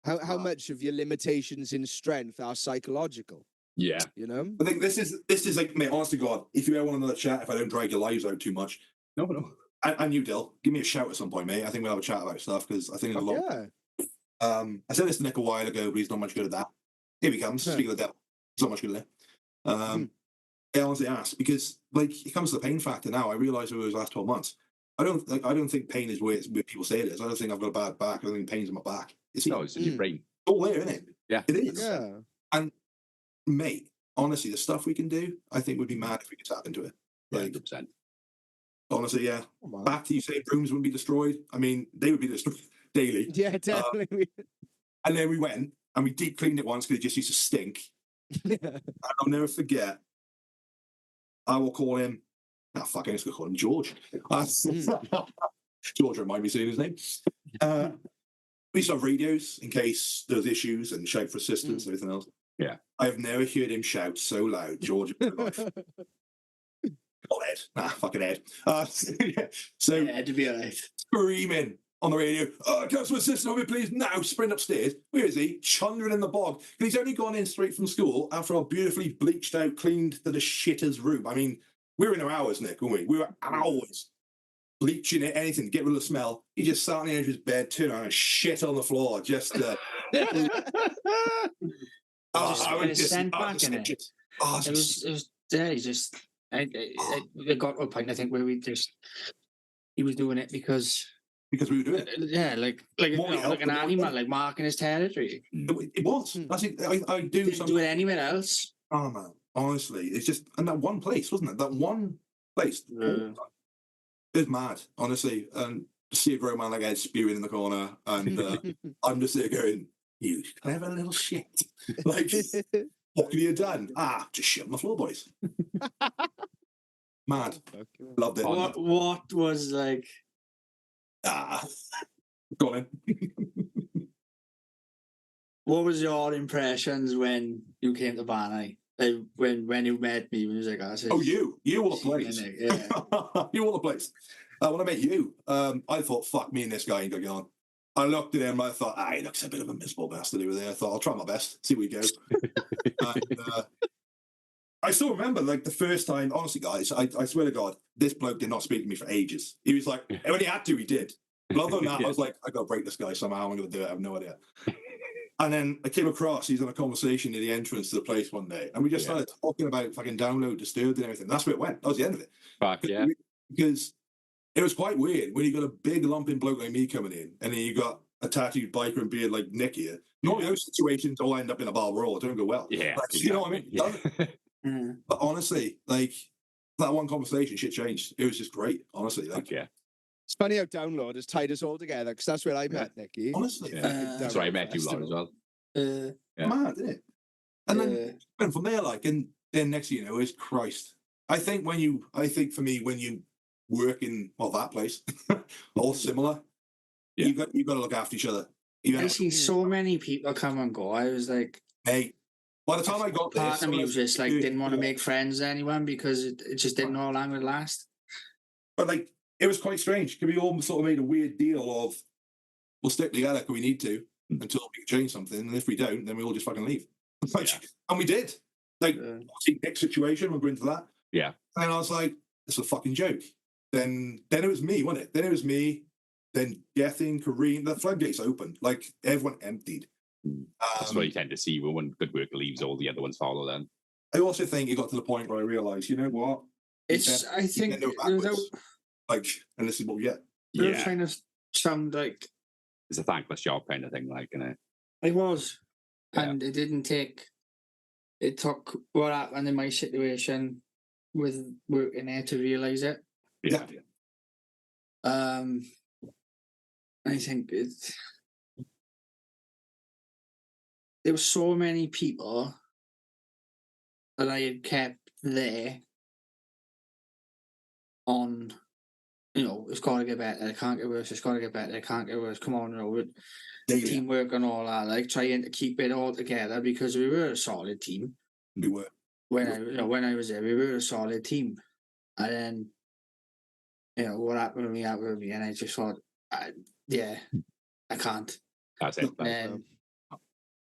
How much of your limitations in strength are psychological? Yeah. You know? I think this is like, mate, honest to God, if you ever want another chat, if I don't drag your lives out too much, No, no. and you, Dill, give me a shout at some point, mate. I think we'll have a chat about stuff because I think there's a lot. Yeah. I said this to Nick a while ago, but he's not much good at that. Here he comes. Huh. Speaking of the devil, he's not much good at it. I honestly ask because, like, it comes to the pain factor now. I realise over those last 12 months, I don't think pain is where people say it is. I don't think I've got a bad back. I don't think pain's in my back. It's No, it's in your brain. all there, isn't it? Yeah. It is. Yeah. And mate, honestly, the stuff we can do, I think would be mad if we could tap into it. Yeah, Like, 100%. honestly, yeah. Oh, man. Back to you saying rooms wouldn't be destroyed. I mean, they would be destroyed daily. Yeah, definitely. And then we went and we deep cleaned it once because it just used to stink. And I'll never forget. I will call him. Ah, fuck, I'm just gonna call him George. George, remind me saying his name. We used to have radios in case there was issues and shout for assistance and everything else. Yeah. I have never heard him shout so loud, George. In my life. Oh, Ed. Nah, fucking Ed. Yeah. So Yeah, to be alright. screaming on the radio, customer assistant, over please, now sprint upstairs. Where is he? Chundering in the bog. And he's only gone in straight from school after our beautifully bleached out, cleaned to the shitters room. I mean, we were in our hours, Nick, weren't we? We were hours bleaching it, anything to get rid of the smell. He just sat on the edge of his bed, turned around and shit on the floor. Just, scent back in it. Oh, It was yeah, he just it got to a point I think where he was doing it because because we were doing it. yeah, like an animal, like marking his territory. It was. That's it. I do Didn't something. do it anywhere else. Oh man, honestly, it's just and that one place, wasn't it? That one place. It was mad, honestly. And to see a grown man like Ed spewing in the corner, and I'm just there going, "You clever little shit!" Like, what could you have done? Just shit on the floor, boys. Mad, loved it. What was like? Go on in. What was your impressions when you came to Bane? Like when you met me, when you was like, Oh, you all the place. Yeah. You all the place. When I met you, I thought, fuck, me and this guy ain't gonna get on. I looked at him, I thought, he looks a bit of a miserable bastard over there. I thought, I'll try my best, see where we go. And, I still remember, like, the first time, honestly, guys, I swear to God, this bloke did not speak to me for ages. He was like, when he had to, he did. But other than that, I was like, I gotta break this guy somehow, I'm gonna do it, I have no idea. And then I came across, he's in a conversation near the entrance to the place one day, and we just started talking about fucking Download, Disturbed and everything. That's where it went. That was the end of it. Fuck, yeah. Because it was quite weird when you got a big lumping bloke like me coming in, and then you got a tattooed biker and beard like Nicky. Normally those situations all end up in a bar brawl. Don't go well. Yeah. Like, you know what I mean? Yeah. But honestly, like, that one conversation, shit changed. It was just great, honestly. Like, yeah. It's funny how Download has tied us all together because that's where I met Nicky. Honestly. Yeah. That's where I met you lot as well. Yeah. Mad, isn't it? And then went from there, like, and then next thing you know, is Christ. I think for me, when you work in that place, all similar, you got to look after each other. I see so many people come and go. I was like, hey, by the time I got there, part of me was just like didn't want to make friends with anyone because it just didn't know how long it would last. But like, it was quite strange because we all sort of made a weird deal of we'll stick together because we need to until we can change something, and if we don't, then we all just fucking leave. And we did. Like, obviously, next situation, we'll go into that. Yeah. And I was like, it's a fucking joke. Then it was me, wasn't it? Then it was me. Then Gethin, Kareem, the floodgates opened. Like, everyone emptied. That's what you tend to see when one good worker leaves, all the other ones follow then. I also think it got to the point where I realised, you know what? I think like, and this is what we get. They're trying to sound like it's a thankless job kind of thing, like, innit? It was. And it didn't take it took what happened in my situation with working there to realise it. Yeah. I think there were so many people that I had kept there on, it's got to get better, it can't get worse, it's got to get better, it can't get worse, come on, with teamwork and all that, like trying to keep it all together because we were a solid team. We were. When I was there, we were a solid team. And then, what happened with me, and I just thought, I can't. That's it.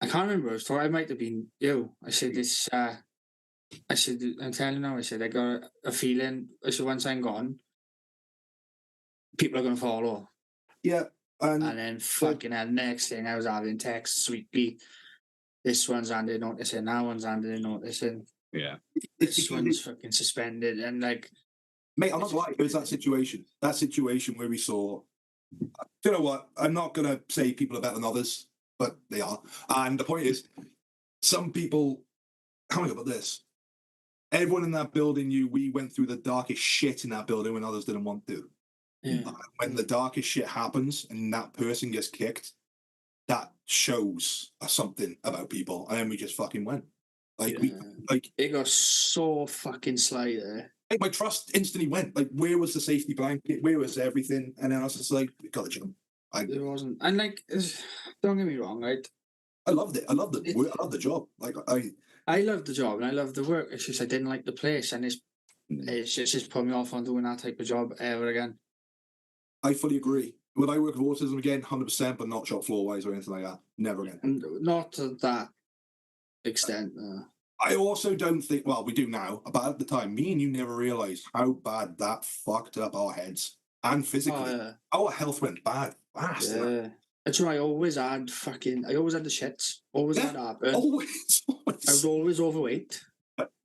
I can't remember. I thought I might have been you. I said this. I said, I'm telling you now. I said I got a feeling. I said once I'm gone, people are going to follow. Yeah, And then fucking hell, next thing I was having texts sweetly. This one's handed noticing, that one's handed noticing. Yeah. it's This because one's fucking suspended, and like, mate, I'm not lying. It was that situation. That situation where we saw. You know what? I'm not gonna say people are better than others, but they are. And the point is, some people. How do I go about this? Everyone in that building knew we went through the darkest shit in that building when others didn't want to. yeah, When the darkest shit happens and that person gets kicked, that shows something about people. And then we just fucking went. Like we, like it got so fucking sly there. like my trust instantly went. Like, where was the safety blanket? Where was everything? And then I was just like, we got to jump. There wasn't, and like, don't get me wrong, right? I loved it. I loved the work. I loved the job. Like I loved the job and I loved the work. It's just I didn't like the place, and it's just put me off on doing that type of job ever again. I fully agree. Would I work with autism again? 100%, but not shop floor wise or anything like that. Never again. And not to that extent. I also don't think. Well, we do now. But at the time, me and you never realised how bad that fucked up our heads and physically. Oh, yeah. Our health went bad fast. Yeah. That's why I always had the shits. Always had heartburn. Always. I was always overweight.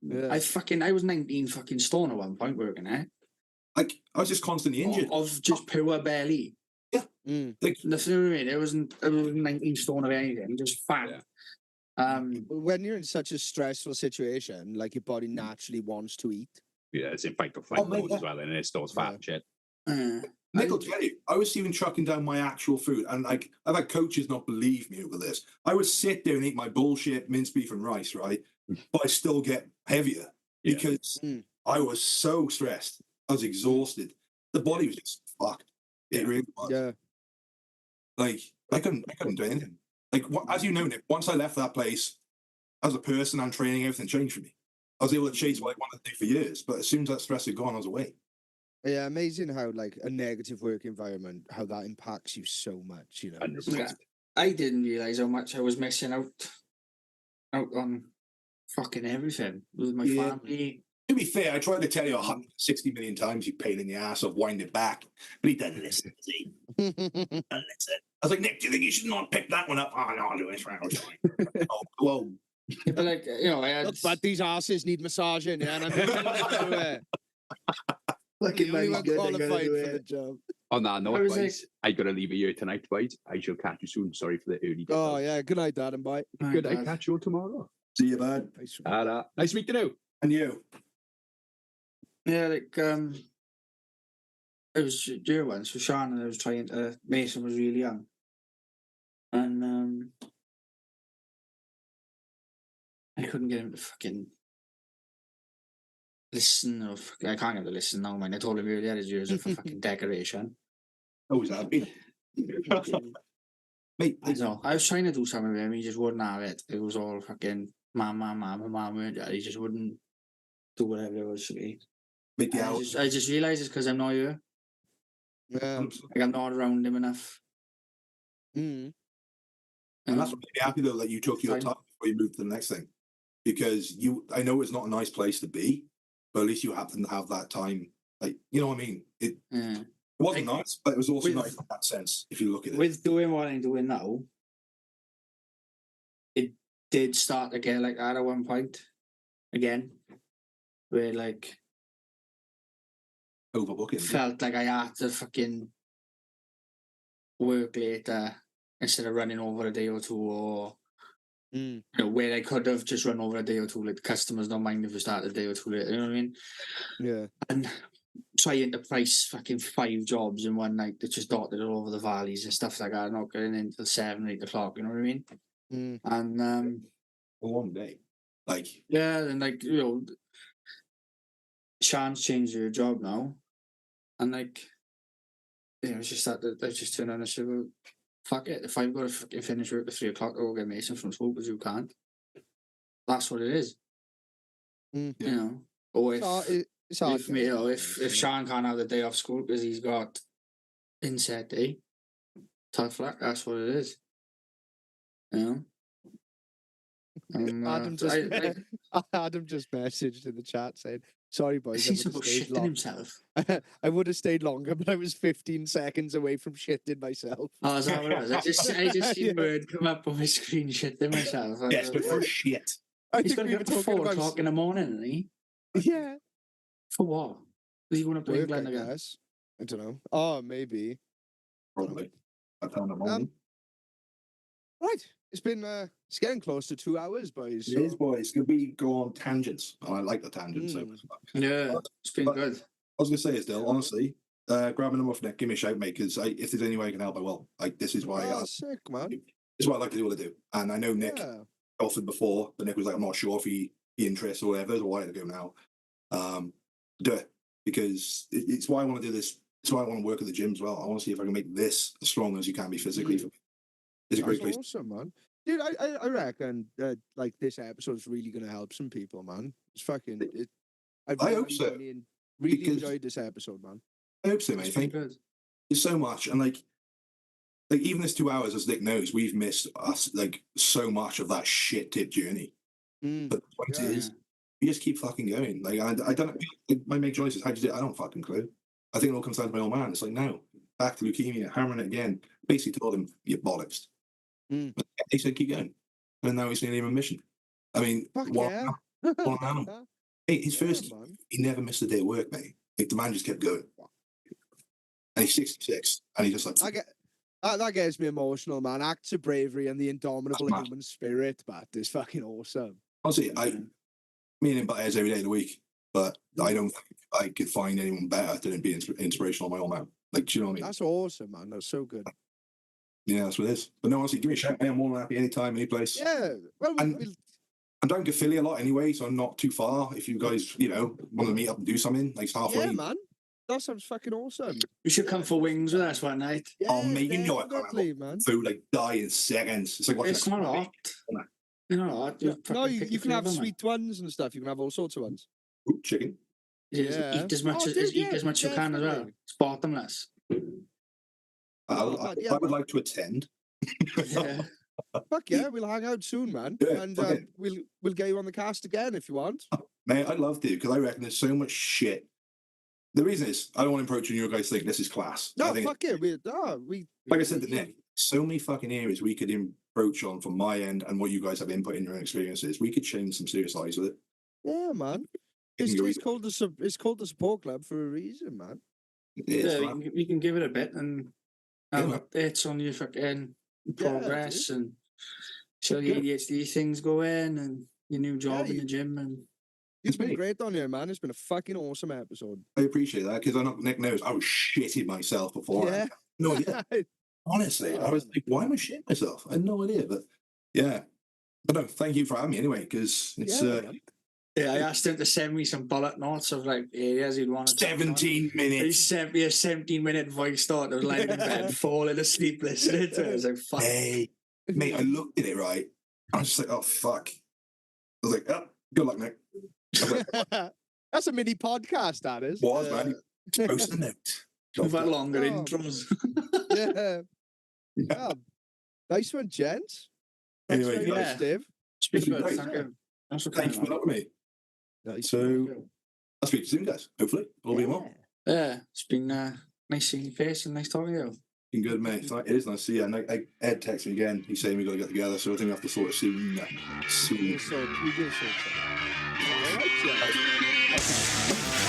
Yeah. I was 19 fucking stone at one point working there. Like, I was just constantly injured. Of just pure belly. Yeah. Mm. Nothing I mean. It wasn't 19 stone of anything, just fat. Yeah. When you're in such a stressful situation, like your body naturally wants to eat. Yeah, it's in fight or flight mate, mode as well, and it stores fat and shit. Nick will tell you, I was even trucking down my actual food, and like I've had coaches not believe me over this. I would sit there and eat my bullshit mince beef and rice, right? But I still get heavier because I was so stressed. I was exhausted. The body was just fucked. It really was. Yeah. Like I couldn't do anything. Like as you know, Nick, once I left that place, as a person and training, everything changed for me. I was able to chase what I wanted to do for years, but as soon as that stress had gone, I was away. Yeah, amazing how like a negative work environment, how that impacts you so much, you know. 100%. I didn't realise how much I was missing out on fucking everything with my family. To be fair, I tried to tell you 160 million times, you pain in the ass, of wind it back, but he doesn't listen. Does he? Doesn't listen. I was like, Nick, do you think you should not pick that one up? Oh no, I'll do it. Oh, whoa. But like, you know, I had. But these asses need massaging, yeah, and I'm Fucking the only nice one good, I gotta qualified do for the it. job. On that I note, was boys, I got to leave it here tonight, boys. I shall catch you soon. Sorry for the early. Oh yeah, good night, Dad, and bye. Good night. Catch you all tomorrow. See you, bud. Nice meeting you. And you. Yeah, like it was year one. So Sean and I was trying to. Mason was really young, and I couldn't get him to fucking listen. I can't get him to listen now, man. I told him earlier his years of fucking decoration. Always have been. Mate, I know. I was trying to do something with him. He just wouldn't have it. It was all fucking mom, weren't you? He just wouldn't do whatever it was to me. make the I hours. just realised it's because I'm not here. Yeah. Like I'm not around him enough. Mm. And that's what made me happy though that you took your Fine. time before you moved to the next thing, because I know it's not a nice place to be, but at least you happen to have that time. Like, you know what I mean? It wasn't nice, but it was also with- nice in that sense. If you look at it, With doing what I'm doing now, it did start to get like that at one point. Again, where like overbooking. felt like I had to fucking work later instead of running over a day or two, or Mm. you know, where I could have just run over a day or two. Like the customers don't mind if we start a day or two later. You know what I mean? Yeah. And trying to price fucking 5 jobs in one night that just dotted all over the valleys and stuff like that, not getting into 7, 8 o'clock. You know what I mean? Mm. And A long day. Like, yeah, and like, you know, Sean's changed her job now, and like, you know, it's just that they've just turned on and said, well, fuck it, if I've got to fucking finish work at 3 o'clock, I'll get Mason from school because you can't. That's what it is. Mm. You know, or It's hard. if me, you know, if Sean can't have the day off school because he's got inset day, tough luck. That's what it is. You know, Adam just messaged in the chat saying, "Sorry, boys, I He's would have about stayed shitting long. himself. I would have stayed longer, but I was 15 seconds away from shitting myself." Oh, is that what it was? I just seen Yeah. word come up on my screen, shitting myself. Yes, but for shit. I He's think got to we get were up at talking 4 about o'clock in the morning, isn't he? yeah, For what? Is he going up to work, England I again? guess. I don't know. Oh, maybe. Probably. I found them all. Right. It's getting close to 2 hours, boys. It is, boys. We go on tangents. And I like the tangents. So. Yeah, it's been But- good. I was going to say is, Dill, honestly, grab a muff neck, give me a shout, mate, because if there's any way I can help, I will. Like, this is why Oh, sick, man. this is why I like to do what I do. And I know Nick Yeah. offered before, but Nick was like, I'm not sure if he interests or whatever. It was a while ago now. Do it, because it's why I want to do this. It's why I want to work at the gym as well. I want to see if I can make this as strong as you can be physically. For me. It's a great That's place. awesome, man. Dude, I reckon that like this episode's really gonna help some people, man. It's fucking. I hope so, Really because- enjoyed this episode, man. I hope so, mate. It's I been think good. there's so much, and like even this 2 hours, as Nick knows, we've missed us like so much of that shit tip journey. Mm. But the point Yeah. is, we just keep fucking going. Like I don't. My main choice is how do you do it? I don't fucking clue. I think it all comes down to my old man. It's like no, back to leukemia, hammering it again. Basically told him you're bollocks. Mm. But he said keep going, and now he's nearly in remission. I mean, Fuck what yeah. an animal. Hey, his first, man. he never missed a day of work, mate. Like the man just kept going, and he's 66, and he just like That gets me emotional, man. Acts of bravery and the indomitable That's mad. human spirit, but is fucking awesome. honestly, me and him butt heads every day of the week, but I don't think I could find anyone better than be inspirational on my own man. Like, do you know what I mean? That's awesome, man. That's so good. Yeah, that's what it is. But no, honestly, give me a shout, mate. I'm more than happy anytime, any place. Yeah. Well, And- I'm down to Philly a lot anyway, so I'm not too far. If you guys, want to meet up and do something, like it's halfway. yeah, man. That sounds fucking awesome. You should come for wings with us one night. Oh, Yeah, mate, you know I can't definitely, man. Food like die in seconds. It's like watching It's a not comedy. hot. You know what? No, you can have sweet ones and stuff. You can have all sorts of ones. Ooh, chicken. Yeah. Eat as much Oh, as dude, eat as much you can as well. definitely. It's bottomless. Yeah, I would like to attend. Yeah. Fuck yeah, we'll hang out soon, man. Yeah, And okay. we'll get you on the cast again if you want. Mate, I'd love to because I reckon there's so much shit. The reason is I don't want to approach you guys think this is class. I No, think fuck it. We like I said to Nick, so many fucking areas we could approach on from my end and what you guys have input in your own experiences. We could change some serious lives with it. Yeah, man. It can go It's called the support club for a reason, man. Yes, Yeah, you can give it a bit and have Yeah, man. updates on your fucking progress and show the ADHD things going and your new job in you- the gym and You've It's been me. great on here, man. It's been a fucking awesome episode. I appreciate that because Nick knows I was shitting myself before. Yeah. No idea. Honestly, I was like, why am I shitting myself? I had no idea, but yeah. But no, thank you for having me anyway because it's man. yeah, I asked him to send me some bullet notes of like areas he'd want to touch on. 17 He minutes. sent me a 17-minute voice note. I was lying in bed, falling asleep listening to it. I was like, fuck. Hey, mate, I looked at it right. I was just like, oh, fuck. I was like, oh, good luck, Nick. I was like, That's a mini podcast, that is. man. Post a note. We've had longer Oh. intros. Yeah. Yeah. Nice one, gents. Thanks Anyway, very guys. much, Dave. Speak been good. great. Thank you. Thanks for Thank you coming for on. having me. Nice. So I'll speak to you soon, guys. Hopefully, all being well. Yeah, it's been nice seeing your face and nice talking to you. Been good, mate. It is nice to see you. And Ed texted me again. He's saying we got to get together, so I think we have to sort of soon. We will sort it. All right, yeah.